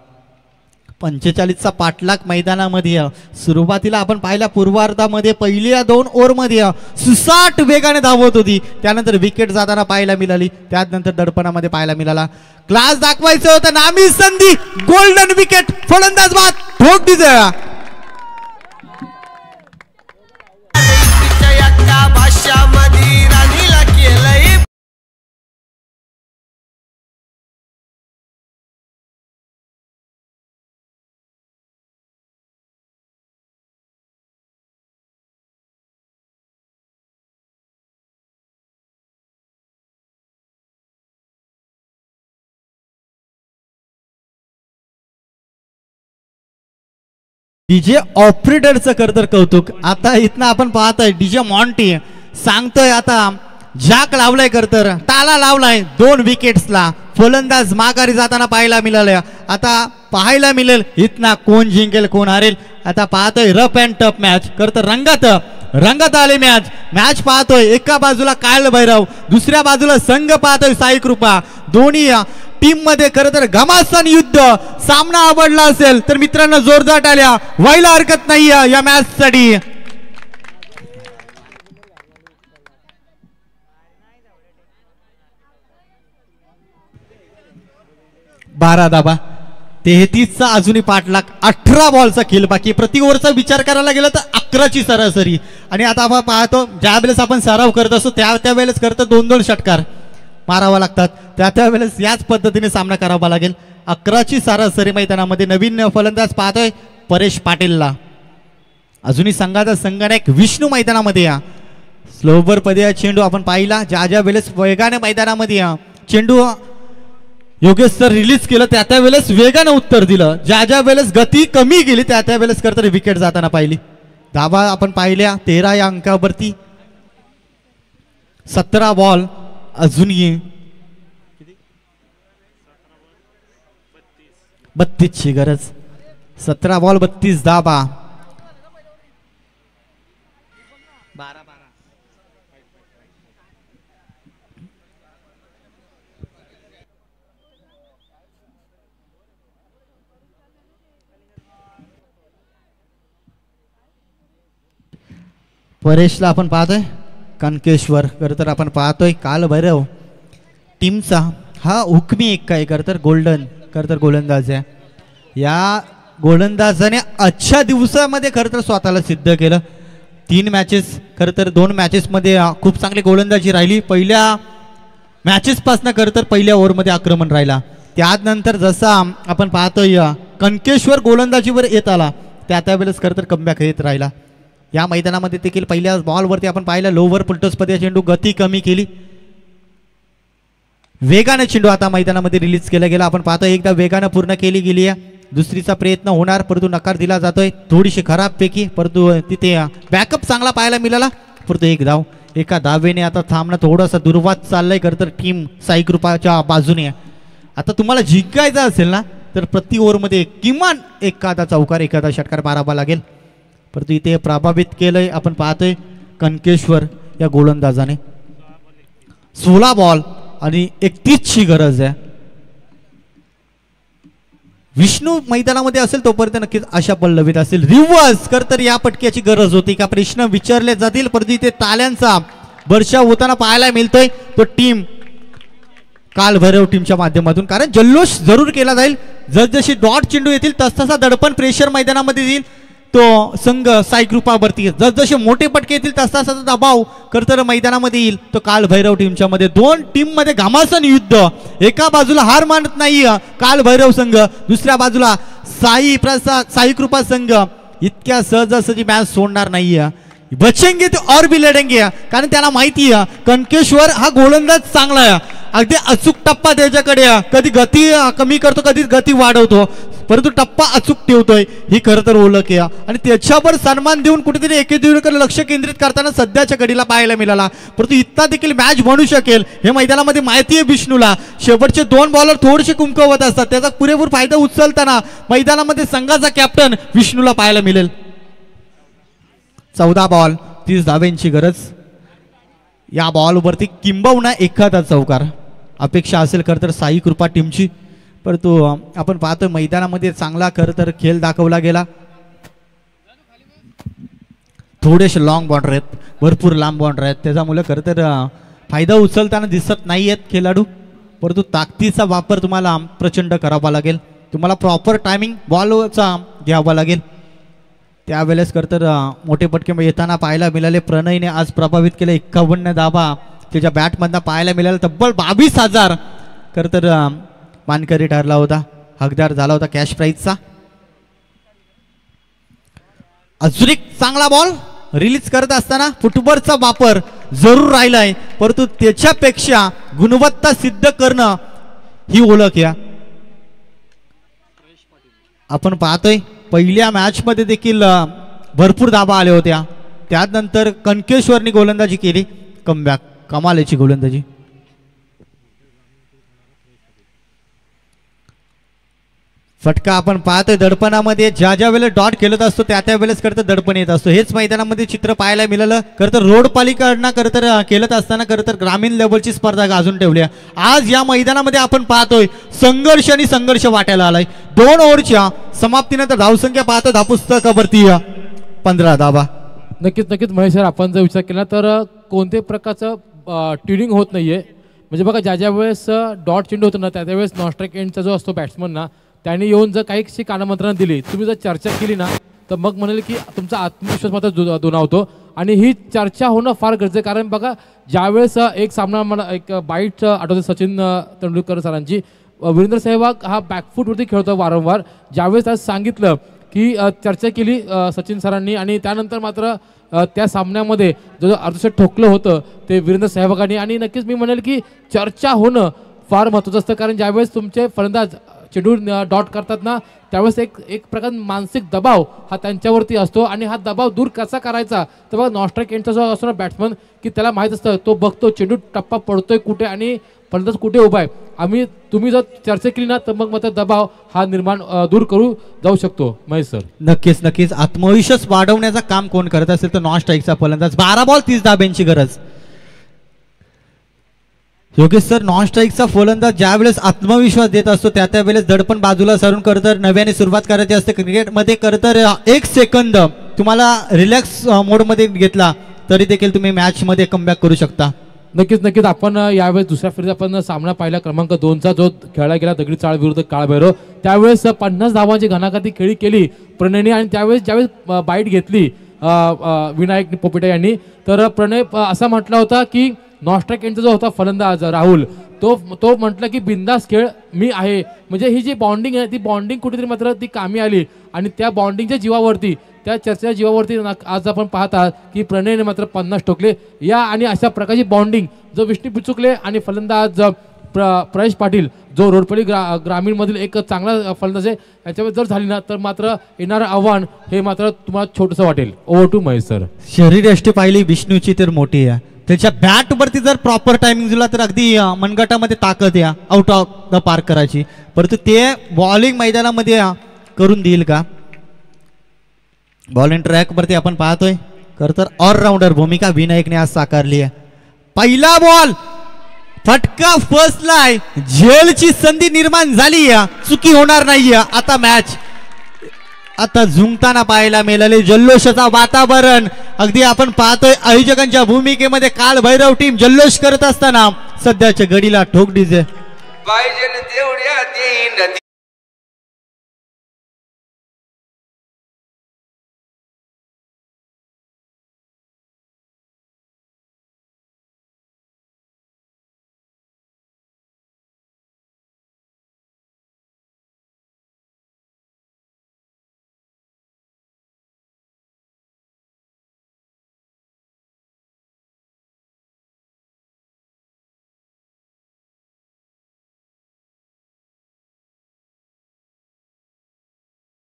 45चा पाठलाग मैदानामध्ये. सुरुवातीला आपण पाहिला पूर्वार्धामध्ये पहिल्या 2 ओव्हरमध्ये सुसाट वेगाने धावत होती, त्यानंतर विकेट जाताना पाहायला मिळाली, त्यानंतर दडपणामध्ये पाहायला मिळाला. क्लास दाखवायचं होतं, नामी संधी, गोल्डन विकेट, फलंदाज बाद, ठोक दिला. डीजे ऑपरेटरचं करतर कौतुक. आता इथनं आपण पाहतोय डीजे मॉन्टी सांगतोय आता जॅक लावलाय करतर, ताला लावलाय 2 विकेट्सला, फलंदाज माघारी जाताना पाहायला मिळाले. आता पाहायला मिळेल इथना कोण जिंकेल कोण हारेल. आता पाहतोय रफ अँड टफ मॅच करतर रंगात आले मॅच पाहतोय. एका बाजूला काल भैरव, दुसऱ्या बाजूला संघ पाहतोय साई कृपा. दोन्ही टीम मध्ये खरं तर घमासान युद्ध. सामना आवडला असेल तर मित्रांनो जोरदार टाळ्या व्हायला हरकत नाही या मॅच साठी. 12 धाबा. 33चा अजूनही पाठलाग. 18 बॉलचा खेळ बाकी. प्रति ओव्हरचा विचार करायला गेलं तर 11ची सरासरी. आणि आता आपण पाहतो ज्या वेळेस आपण सराव करत असतो त्यावेळेस करतो 2-2 षटकार मारावा लागतात. त्यावेळेस याच पद्धतीने सामना करावा लागेल. 11ची सरासरी मैदानामध्ये. नवीन फलंदाज पाहतोय परेश पाटीलला. अजूनही संघाचा संघनायक विष्णू मैदानामध्ये या. स्लोवर पदे चेंडू आपण पाहिला. ज्या वेळेस वेगाने मैदानामध्ये या चेंडू योगेश सर रिलीज केलं त्या वेळेस वेगाने उत्तर दिलं. ज्या वेळेस गती कमी गेली त्या वेळेस करतर विकेट जाताना पाहिली. धाबा आपण पाहिल्या 13 या अंकावरती. 17 बॉल अजूनही 32ची गरज. 17 बॉल 32 धाबा. 12 परेशला आपण पाहतोय. कनकेश्वर तर आपण पाहतोय काल भैरव टीमचा हा हुकमी एक काय करतर गोल्डन गोलंदाज आहे. या गोलंदाजाने आजच्या दिवसामध्ये खरंतर स्वतःला सिद्ध केलं. 3 मॅचेस खरंतर 2 मॅचेसमध्ये खूप चांगली गोलंदाजी राहिली. पहिल्या मॅचेसपासनं खरंतर पहिल्या ओव्हरमध्ये आक्रमण राहिला. त्यानंतर जसा आपण पाहतोय कनकेश्वर गोलंदाजीवर येत आला त्यावेळेस खरंतर कमबॅक येत राहिला. या मैदानामध्ये देखील पहिल्या बॉलवरती आपण पाहिलं लोवर पुलटोस्पदे चेंडू गती कमी केली. वेगाने चेंडू आता मैदानामध्ये रिलीज केला गेला. आपण पाहतो एकदा वेगानं पूर्ण केली गेली आहे. दुसरीचा प्रयत्न होणार परंतु नकार दिला जातोय. थोडीशी खराब पैकी परंतु तिथे बॅकअप चांगला पाहायला मिळाला. परंतु एक धाव. एका धावेने आता थांबणं थोडासा दुर्वाद चाललाय खरं तर टीम साई कृपाच्या बाजूने. आता तुम्हाला जिंकायचं असेल ना तर प्रति ओव्हरमध्ये किमान एखादा चौकार एखादा षटकार मारावा लागेल. परंतु इथे प्रभावित केलंय आपण पाहतोय कनकेश्वर या गोलंदाजाने. 16 बॉल आणि 31ची गरज आहे. विष्णू मैदानामध्ये असेल तोपर्यंत नक्कीच आशा पल्लवीत असेल. रिव्हर्स तर या पटक्याची गरज होती का प्रश्न विचारले जातील परंतु इथे ताल्यांचा वर्षाव होताना पाहायला मिळतोय तो टीम काल भैरव टीमच्या माध्यमातून. कारण जल्लोष जरूर केला जाईल. जसजशी डॉट चेंडू येतील तसतसा दडपण प्रेशर मैदानामध्ये येईल तो संघ साई कृपावरती. जसजसे मोठे पटके येतील तसा दबाव करतर मैदानामध्ये येईल तो काल भैरव टीमच्या मध्ये. 2 टीम मध्ये घमासान युद्ध. एका बाजूला हार मानत नाही काल भैरव संघ, दुसऱ्या बाजूला साई कृपा संघ इतक्या सहजासहजी मॅच सोडणार नाहीये. बचेंगे ते और भी लढेंगे. कारण त्याला माहिती आहे कनकेश्वर हा गोलंदाज चांगला आहे. अगदी अचूक टप्पा त्याच्याकडे. कधी गती कमी करतो कधी गती वाढवतो परंतु टप्पा अचूक ठेवतोय ही खरं तर ओळख आहे. आणि त्याच्यावर सन्मान देऊन कुठेतरी एकेदिवसाकडे लक्ष केंद्रित करताना सध्याच्या घडीला पाहायला मिळाला. परंतु इतका देखील मॅच बनू शकेल हे मैदानामध्ये माहिती आहे विष्णूला. शेवटचे 2 बॉलर थोडेसे कुमकवत असतात. त्याचा पुरेपूर फायदा उचलताना मैदानामध्ये संघाचा कॅप्टन विष्णूला पाहायला मिळेल. 14 बॉल 30 धाब्यांची गरज. या बॉलवरती किंबहुना एखादा चौकार अपेक्षा असेल खरं तर साई कृपा टीमची. परंतु आपण पाहतोय मैदानामध्ये चांगला खरं तर खेळ दाखवला गेला. थोडेसे लॉंग बाउंड्री आहेत, भरपूर लांब बाउंड्री आहेत. त्याच्यामुळे खरं तर फायदा उचलताना दिसत नाही आहेत खेळाडू. परंतु ताकदीचा वापर तुम्हाला प्रचंड करावा लागेल. तुम्हाला प्रॉपर टायमिंग बॉलचा घ्यावा लागेल. त्यावेळेस खरं तर मोठे पटके येताना पाहायला मिळाले. प्रणयने आज प्रभावित केले. 51 धाबा त्याच्या बॅटमधनं पाहायला मिळाला. तब्बल 22,000 खरं तर मानकरी ठरला होता. हकदार झाला होता कॅश प्राईजचा. अजून एक चांगला बॉल रिलीज करत असताना फुटबॉलचा वापर जरूर राहिलाय परंतु त्याच्यापेक्षा गुणवत्ता सिद्ध करणं ही ओळख या. आपण पाहतोय पहिल्या मॅच मध्ये देखील भरपूर धाबा आल्या होत्या. त्यानंतर कनकेश्वरनी गोलंदाजी केली. कमबॅक कमालीची गोलंदाजी. फटका आपण पाहतोय दडपणामध्ये ज्या वेळेला डॉट खेळत असतो त्या वेळेस करता दडपण येत असतो. हेच मैदानामध्ये चित्र पाहायला मिळालं. खरं तर रोड पालिकांना खरं तर खेळत असताना खरं तर ग्रामीण लेवलची स्पर्धा गाजून ठेवली. आज या मैदानामध्ये आपण पाहतोय संघर्ष आणि संघर्ष वाटायला आलाय. 2 ओव्हरच्या समाप्तीनंतर धावसंख्या पाहतो धापुस्तकावरती 15 धाबा. नक्कीच महेश सर आपण जर विचार केला तर कोणत्याही प्रकारचं ट्युनिंग होत नाहीये. म्हणजे बघा ज्या ज्या वेळेस डॉट चेंडू होतो ना त्यावेळेस नॉन स्ट्राईक एंडचा जो असतो बॅट्समन ना त्याने येऊन जर काही कानमंत्रणा दिली तुम्ही जर चर्चा केली ना तर मग म्हणेल की तुमचा आत्मविश्वास मात्र दुणावतो आणि ही चर्चा होणं फार गरजेचं आहे. कारण बघा ज्यावेळेस एक सामना मला एक बाईट आठवते सचिन तेंडुलकर सरांची वीरेंद्र सहवाग हा बॅकफूटवरती खेळतो वारंवार ज्यावेळेस आज सांगितलं की चर्चा केली सचिन सरांनी आणि त्यानंतर मात्र त्या सामन्यामध्ये जो अर्धशतक ठोकलं होतं ते वीरेंद्र सहवागांनी आणि नक्कीच मी म्हणेल की चर्चा होणं फार महत्त्वाचं असतं. कारण ज्यावेळेस तुमचे फलंदाज चेंडू डॉट करतात ना त्यावेळेस एक प्रकार मानसिक दबाव हा त्यांच्यावरती असतो आणि हा दबाव दूर कसा करायचा तर बघा नॉन स्ट्राईक एंडचा जो असतो ना बॅट्समन की त्याला माहीत असतं तो बघतो चेंडू टप्पा पडतोय कुठे आणि फलंदाज कुठे उभा आहे. तुम्ही जर चर्चा केली ना तर मग मात्र दबाव हा निर्माण दूर करू जाऊ शकतो. महेश सर नक्कीच आत्मविश्वास वाढवण्याचं काम कोण करत असेल तर नॉन स्ट्राईकचा फलंदाज. 12 बॉल 30 धाब्यांची गरज. योगेश सर नॉन स्ट्राईकचा फलंदाज ज्या वेळेस आत्मविश्वास देत असतो त्या वेळेस दडपण बाजूला सरून करतर नव्याने सुरुवात करायची असते. क्रिकेटमध्ये करतर 1 सेकंद तुम्हाला रिलॅक्स मोडमध्ये घेतला तरी देखील तुम्ही मॅचमध्ये कमबॅक करू शकता. नक्कीच आपण यावेळेस दुसऱ्या फेरीत आपण सामना पाहिला क्रमांक 2चा जो खेळला गेला दगडी चाळ विरुद्ध काळभैरव. त्यावेळेस 50 धावांची घणाघाती खेळी केली प्रणयने आणि त्यावेळेस ज्यावेळेस बाईट घेतली विनायक पोपेटे यांनी तर प्रणय असा म्हटला होता की नॉन स्ट्राईक एंडचा जो होता फलंदाज राहुल तो म्हटलं की बिंदास खेळ मी आहे. म्हणजे ही जी बॉन्डिंग आहे ती बॉन्डिंग कुठेतरी मात्र ती कामी आली आणि त्या बॉन्डिंगच्या जीवावरती त्या चर्चेच्या जीवावरती आज आपण पाहतात की प्रणयने मात्र 50 ठोकले या आणि अशा प्रकारची बॉन्डिंग जो विष्णू पिचुकले आणि फलंदाज प्रयश पाटील जो रोडपल्ली ग्रामीणमधील एक चांगला फलंदाज आहे याच्यावर जर झाली ना तर मात्र येणारं आव्हान हे मात्र तुम्हाला छोटंसं वाटेल. Over to Mahesh sir. शरीरयष्टी पाहिली विष्णूची तर मोठी आहे त्याच्या बॅटवरती जर प्रॉपर टायमिंग दिला तर अगदी मनगटामध्ये ताकद या आउट ऑफ द पार्क करायची परंतु ते बॉलिंग मैदानामध्ये करून देईल का. बॉलिंग ट्रॅकवरती आपण पाहतोय तर ऑलराऊंडर भूमिका विनायकने आज साकारली आहे. पहिला बॉल फटका फसलाय झेलची संधी निर्माण झाली चुकी होणार नाहीये. आता मॅच आता झुंकताना पाहायला मिळाले जल्लोषाचा वातावरण अगदी आपण पाहतोय आयोजकांच्या भूमिकेमध्ये काळभैरव टीम जल्लोष करत असताना सध्याच्या घडीला ठोक डीजे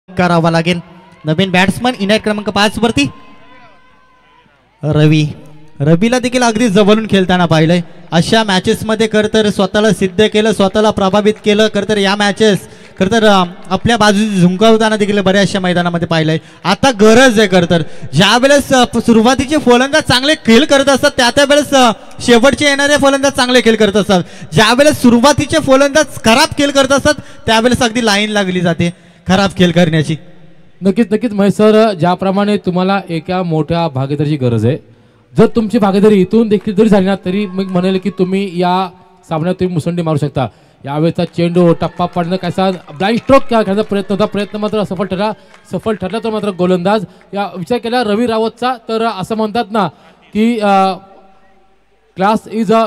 करावा लागेल. नवीन बॅट्समन इनायत क्रमांक 5 वरती रवीला देखील अगदी जवळून खेळताना पाहिलंय. अशा मॅचेस मध्ये खरतर स्वतःला सिद्ध केलं स्वतःला प्रभावित केलं खरतर या मॅचेस खरतर आपल्या बाजूने झुंकवताना देखील बऱ्याचशा मैदानामध्ये पाहिलंय. आता गरज आहे खरतर ज्या वेळेस सुरुवातीचे फलंदाज चांगले खेळ करत असतात त्या वेळेस शेवटचे येणारे फलंदाज चांगले खेळ करत असतात. ज्या वेळेस सुरुवातीचे फलंदाज खराब खेळ करत असतात त्यावेळेस अगदी लाईन लागली जाते खराब खेळ करण्याची. नक्कीच महेश सर ज्याप्रमाणे तुम्हाला एका मोठ्या भागीदारीची गरज आहे जर तुमची भागीदारी इथून देखील जरी झाली ना तरी मी म्हणेल की तुम्ही या सामन्यात तुम्ही मुसंडी मारू शकता. यावेळेचा चेंडू टप्पा पडणं कसा ब्लाइंड स्ट्रोक खेळण्याचा प्रयत्न होता प्रयत्न मात्र सफल ठरला तर मात्र गोलंदाज या विचार केला रवी रावतचा तर असं म्हणतात ना की class is a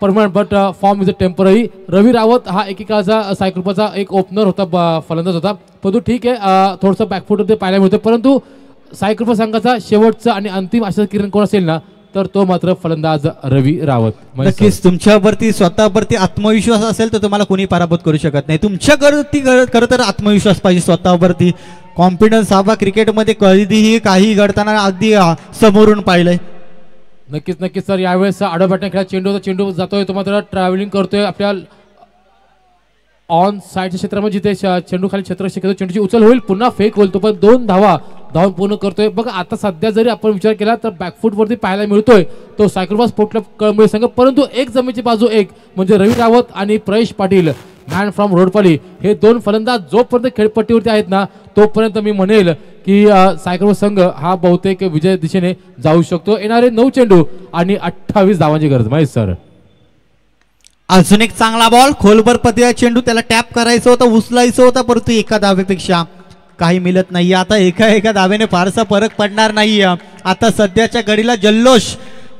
permanent but form is a temporary. Ravi Rawat हा एकेकाळचा सायकृपाचा एक ओपनर होता फलंदाज होता परंतु ठीक आहे थोडंसं बॅकफुट पाहायला मिळतं परंतु सायकृपा संघाचा शेवटचा आणि अंतिम आशा किरण कोण असेल ना तर तो मात्र फलंदाज रवी रावत. नक्कीच तुमच्यावरती स्वतःवरती आत्मविश्वास असेल तर तुम्हाला कोणी पराभूत करू शकत नाही. तुमच्यावरती खरं तर आत्मविश्वास पाहिजे स्वतःवरती कॉन्फिडन्स हवा. क्रिकेटमध्ये कधीही काही घडताना अगदी समोरून पाहिलंय. नक्कीच सर यावेळेस आडवा बॅटने खेळा चेंडू जातोय तो मात्र ट्रॅव्हलिंग करतोय आपल्या ऑन साईडच्या क्षेत्रामध्ये जिथे चेंडू खाली क्षेत्र शक्यतो चेंडूची उचल होईल पुन्हा फेक होईल तो पण 2 धावून पूर्ण करतोय. बघा आता सध्या जरी आपण विचार केला तर बॅकफूट वरती पाहायला मिळतोय तो सायकलबॉस स्पोर्ट क्लब कळंबोली संघ परंतु एक जमेची बाजू एक म्हणजे रवी रावत आणि प्रयश पाटील मॅन फ्रॉम रोडपाली हे 2 फलंदाज जोपर्यंत खेळपट्टीवरती आहेत ना तोपर्यंत मी म्हणेल की सायकलबॉस संघ हा बहुतेक विजय दिशेने जाऊ शकतो. येणारे 9 चेंडू आणि 28 धावांची गरज. महेश सर अजून एक चांगला बॉल खोलवर पदया चेंडू त्याला टॅप करायचं होतं उचलायचं होतं परंतु एका धावेपेक्षा काही मिळत नाही. आता एका धावेने फारसा फरक पडणार नाही. आता सध्याच्या घडीला जल्लोष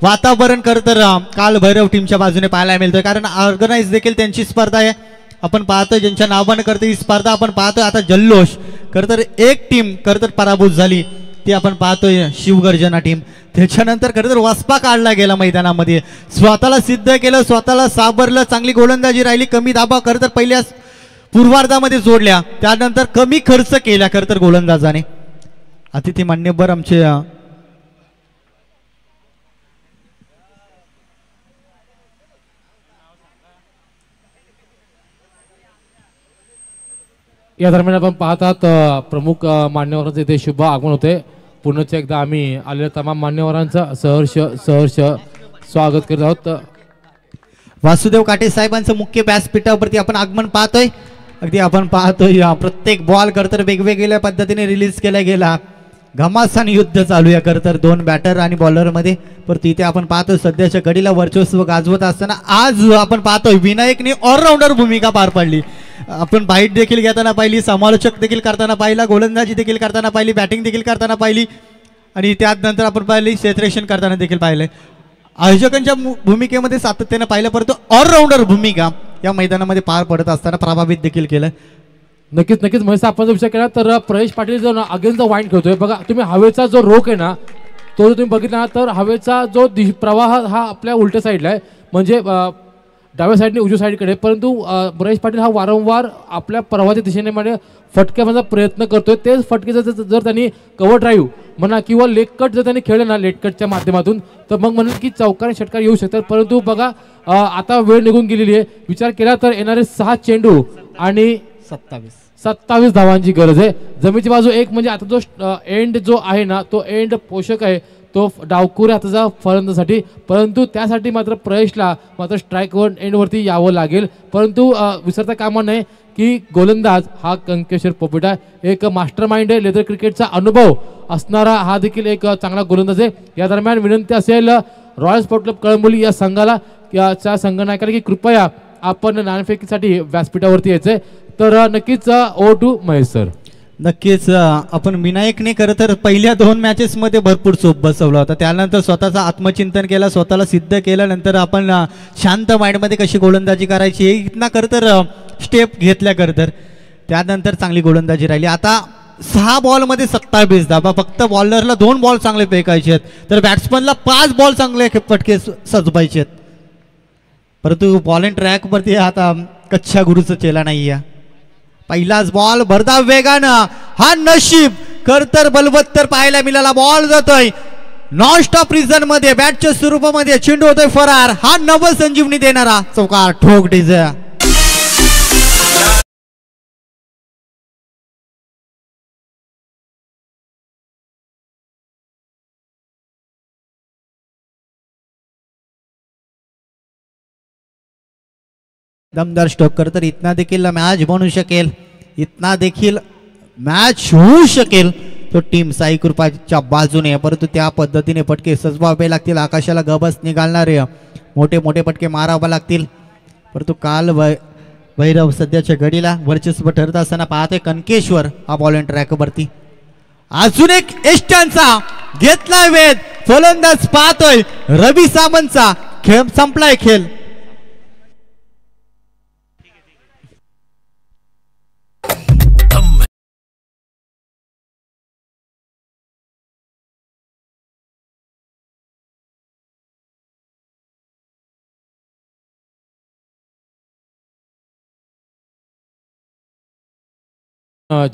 वातावरण तर काल भैरव टीमच्या बाजूने पाहायला मिळतोय कारण ऑर्गनाइज देखील त्यांची स्पर्धा आहे. आपण पाहतोय ज्यांच्या नावाने करते ही स्पर्धा आपण पाहतोय. आता जल्लोष तर एक टीम तर पराभूत झाली ती आपण पाहतोय शिवगर्जना टीम. त्याच्यानंतर तर वसपा काढला गेला मैदानामध्ये स्वतःला सिद्ध केलं स्वतःला सावरलं. चांगली गोलंदाजी राहिली कमी धाबा तर पहिल्या पूर्वार्धामध्ये जोडल्या त्यानंतर कमी खर्च केला तर गोलंदाजाने. अतिथी मान्यवर आमचे या दरम्यान आपण पाहतात प्रमुख मान्यवरांचे इथे शुभ आगमन होते. पुन्हा एकदा आम्ही आलेल्या तमाम मान्यवरांचं सहर्ष स्वागत करत आहोत. वासुदेव काटे साहेबांचं मुख्य व्यासपीठावरती आपण आगमन पाहतोय. अगदी आपण पाहतोय प्रत्येक बॉल तर वेगवेगळ्या पद्धतीने रिलीज केला गेला. घमासान युद्ध चालू आहे तर दोन बॅटर आणि बॉलरमध्ये. परंतु इथे आपण पाहतोय सध्याच्या घडीला वर्चस्व गाजवत असताना आज आपण पाहतोय विनायकने ऑलराऊंडर भूमिका पार पाडली. आपण बाईट देखील घेताना पाहिली समालोचक देखील करताना पाहिला गोलंदाजी देखील करताना पाहिली बॅटिंग देखील करताना पाहिली आणि त्यानंतर आपण पाहिली क्षेत्ररक्षण करताना देखील पाहिलंय. आयोजकांच्या भूमिकेमध्ये सातत्याने पाहिलं परंतु ऑलराऊंडर भूमिका या मैदानामध्ये पार पडत असताना प्रभावित देखील केलं. नक्कीच महेश आपण जर विचार केला तर प्रवेश पाटील जो ना अगेन्स्ट द वाईंड खेळतोय बघा तुम्ही. हवेचा जो रोख आहे ना तो जर तुम्ही बघितला तर हवेचा जो प्रवाह हा आपल्या उलट्या साईडला आहे म्हणजे डाव्या साईडने उजव्या साईडकडे. परंतु महेश पाटील हा वारंवार आपल्या प्रवाहाच्या दिशेने म्हणजे फटक्याचा प्रयत्न करतोय. तेच फटके जर त्यांनी कव्हर ड्राईव्ह म्हणा किंवा लेग कट जर त्यांनी खेळलं ना लेग कटच्या माध्यमातून तर मग म्हणून की चौकार षटकार येऊ शकतात. परंतु बघा आता वेळ निघून गेलेली आहे. विचार केला तर येणारे 6 चेंडू आणि 27 धावांची गरज आहे. जमीची बाजू एक म्हणजे आता जो एंड जो आहे ना तो एंड पोषक आहे तो डावकुऱ्या हाताचा फलंदाजासाठी. परंतु त्यासाठी मात्र प्रयशला मात्र स्ट्राईकवर एंडवरती यावं लागेल. परंतु विसरता कामा नये की गोलंदाज हा कंकेश्वर पोपेटा एक मास्टर माइंड आहे. लेदर क्रिकेटचा अनुभव असणारा हा देखील एक चांगला गोलंदाज आहे. या दरम्यान विनंती असेल रॉयल स्पोर्ट क्लब कळंबोली या संघाला या संघनायकाला की कृपया आपण नाणेफेकीसाठी व्यासपीठावरती यायचंय. तर नक्कीच ओ टू महेश सर. नक्कीच आपण विनायकने खरं तर पहिल्या 2 मॅचेसमध्ये भरपूर चोप बसवला होता. त्यानंतर स्वतःचं आत्मचिंतन केलं स्वतःला सिद्ध केलं. नंतर आपण शांत माइंडमध्ये कशी गोलंदाजी करायची हे इतना तर स्टेप घेतल्या तर त्यानंतर चांगली गोलंदाजी राहिली. आता 6 बॉलमध्ये 27 धाबा. फक्त बॉलरला 2 बॉल चांगले फेकायचे आहेत तर बॅट्समनला 5 बॉल चांगले फटके सजवायचे आहेत. परंतु बॉल अँड ट्रॅकवरती आता कच्च्या गुरुचं चेला नाही आहे. पहिलाच बॉल भरधाव वेगानं हा नशीब तर बलवत्तर पाहायला मिळाला. बॉल जातोय नॉन स्टॉप रिझन मध्ये बॅटच्या स्वरूपामध्ये चेंडू होतोय फरार. हा नवसंजीवनी देणारा चौकार ठोक डिझा. दमदार स्टोकर तर इतना देखील मॅच बनू शकेल इतना देखील मॅच होऊ शकेल तो टीम साई कृपाच्या बाजूने. परंतु त्या पद्धतीने फटके सजवावे लागतील. आकाशाला गबस निघालणारे मोठे मोठे फटके मारावे लागतील. परंतु काल भैरव सध्याच्या घडीला वर्चस्व ठरत असताना पाहते कनकेश्वर हा बॉल अँड ट्रॅकवरती. अजून एक एस्टांचा घेतला वेध फलंदाज पाहतोय रवी सामंतचा. खेळ संपलाय खेळ.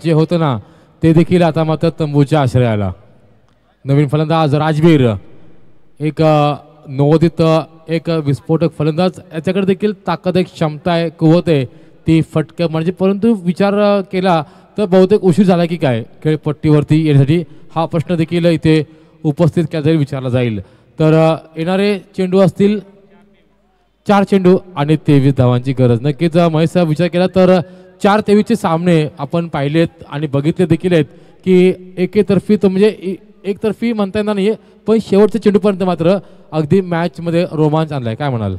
जे होतं ना ते देखील आता मात्र तंबूच्या आश्रयाला. नवीन फलंदाज राजवीर एक नवोदित एक विस्फोटक फलंदाज. याच्याकडे देखील ताकद एक क्षमता आहे कुवत आहे ती फटकं म्हणजे. परंतु विचार केला तर बहुतेक उशीर झाला की काय खेळपट्टीवरती येण्यासाठी हा प्रश्न देखील इथे उपस्थित केला जाईल विचारला जाईल. तर येणारे चेंडू असतील 4 चेंडू आणि 23 धावांची गरज. नक्कीच महेश विचार केला तर 4-23चे सामने आपण पाहिलेत आणि बघितले देखील आहेत की एकतर्फी तर म्हणजे एकतर्फी म्हणता येणार नाहीये पण शेवटच्या चेंडूपर्यंत मात्र अगदी मॅचमध्ये रोमांच आणलाय. काय म्हणाल?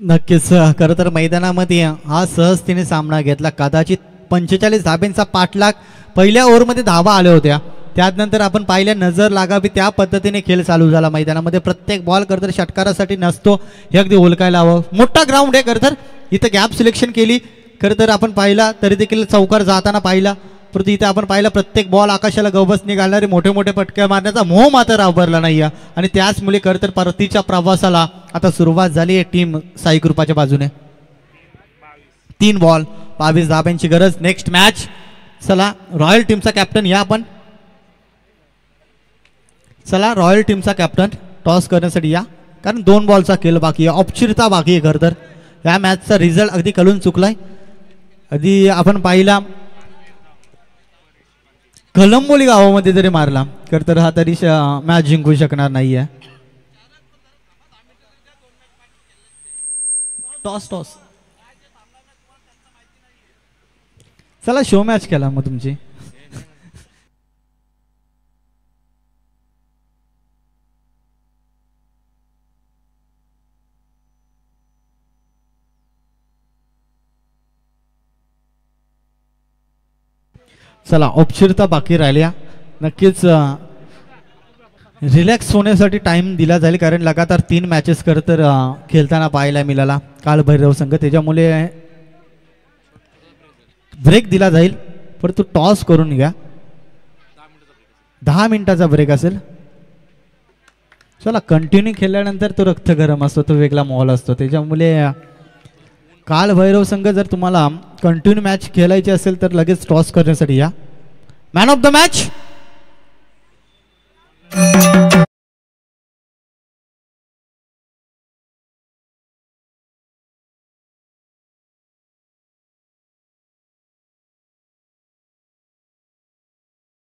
नक्कीच खरं तर मैदानामध्ये हा सहजतेने सामना घेतला. कदाचित 45 धाब्यांचा पाठलाग पहिल्या ओव्हरमध्ये धावा आल्या होत्या. त्यानंतर आपण पाहिल्या नजर लागावी त्या पद्धतीने खेळ चालू झाला मैदानामध्ये. प्रत्येक बॉल खरं तर षटकारासाठी नसतो हे अगदी ओळखायला हवं. मोठा ग्राउंड आहे खरं तर. इथं गॅप सिलेक्शन केली खरं तर आपण पाहिला तरी देखील चौकार जाताना पाहिला. परंतु इथे आपण पाहिलं प्रत्येक बॉल आकाशाला गवस निघालणारे मोठे मोठे पटके मारण्याचा मोह मात्र आवरला नाही आणि त्याचमुळे खरं तर परतीच्या प्रवासाला आता सुरुवात झाली आहे टीम साई कृपाच्या बाजूने. 3 बॉल 22 धाब्यांची गरज. Next match. चला रॉयल टीमचा कॅप्टन या आपण. चला रॉयल टीमचा कॅप्टन टॉस करण्यासाठी या. कारण 2 बॉलचा खेळ बाकी आहे. औपचारिकता बाकी आहे खरं तर. या मॅचचा रिझल्ट अगदी कळून चुकलाय. आधी आपण पाहिला कलंबोली गावामध्ये जरी मारला खरं तर हा तरी मॅच जिंकू शकणार नाही आहे. Toss toss. चला शो मॅच केला मग तुमची. चला औपचारिकता बाकी राहिल्या. नक्कीच रिलॅक्स होण्यासाठी टाइम दिला जाईल कारण लगातार 3 मॅचेस खरं तर खेळताना पाहायला मिळाला काल भैरव संघ. त्याच्यामुळे ब्रेक दिला जाईल. परंतु टॉस करून घ्या. 10 मिनिटाचा ब्रेक असेल. चला कंटिन्यू खेळल्यानंतर तो रक्त गरम असतो तो वेगळा माहोल असतो. त्याच्यामुळे काल भैरव संघ जर तुम्हाला कंटिन्यू मॅच खेळायची असेल तर लगेच टॉस करण्यासाठी या. Man of the match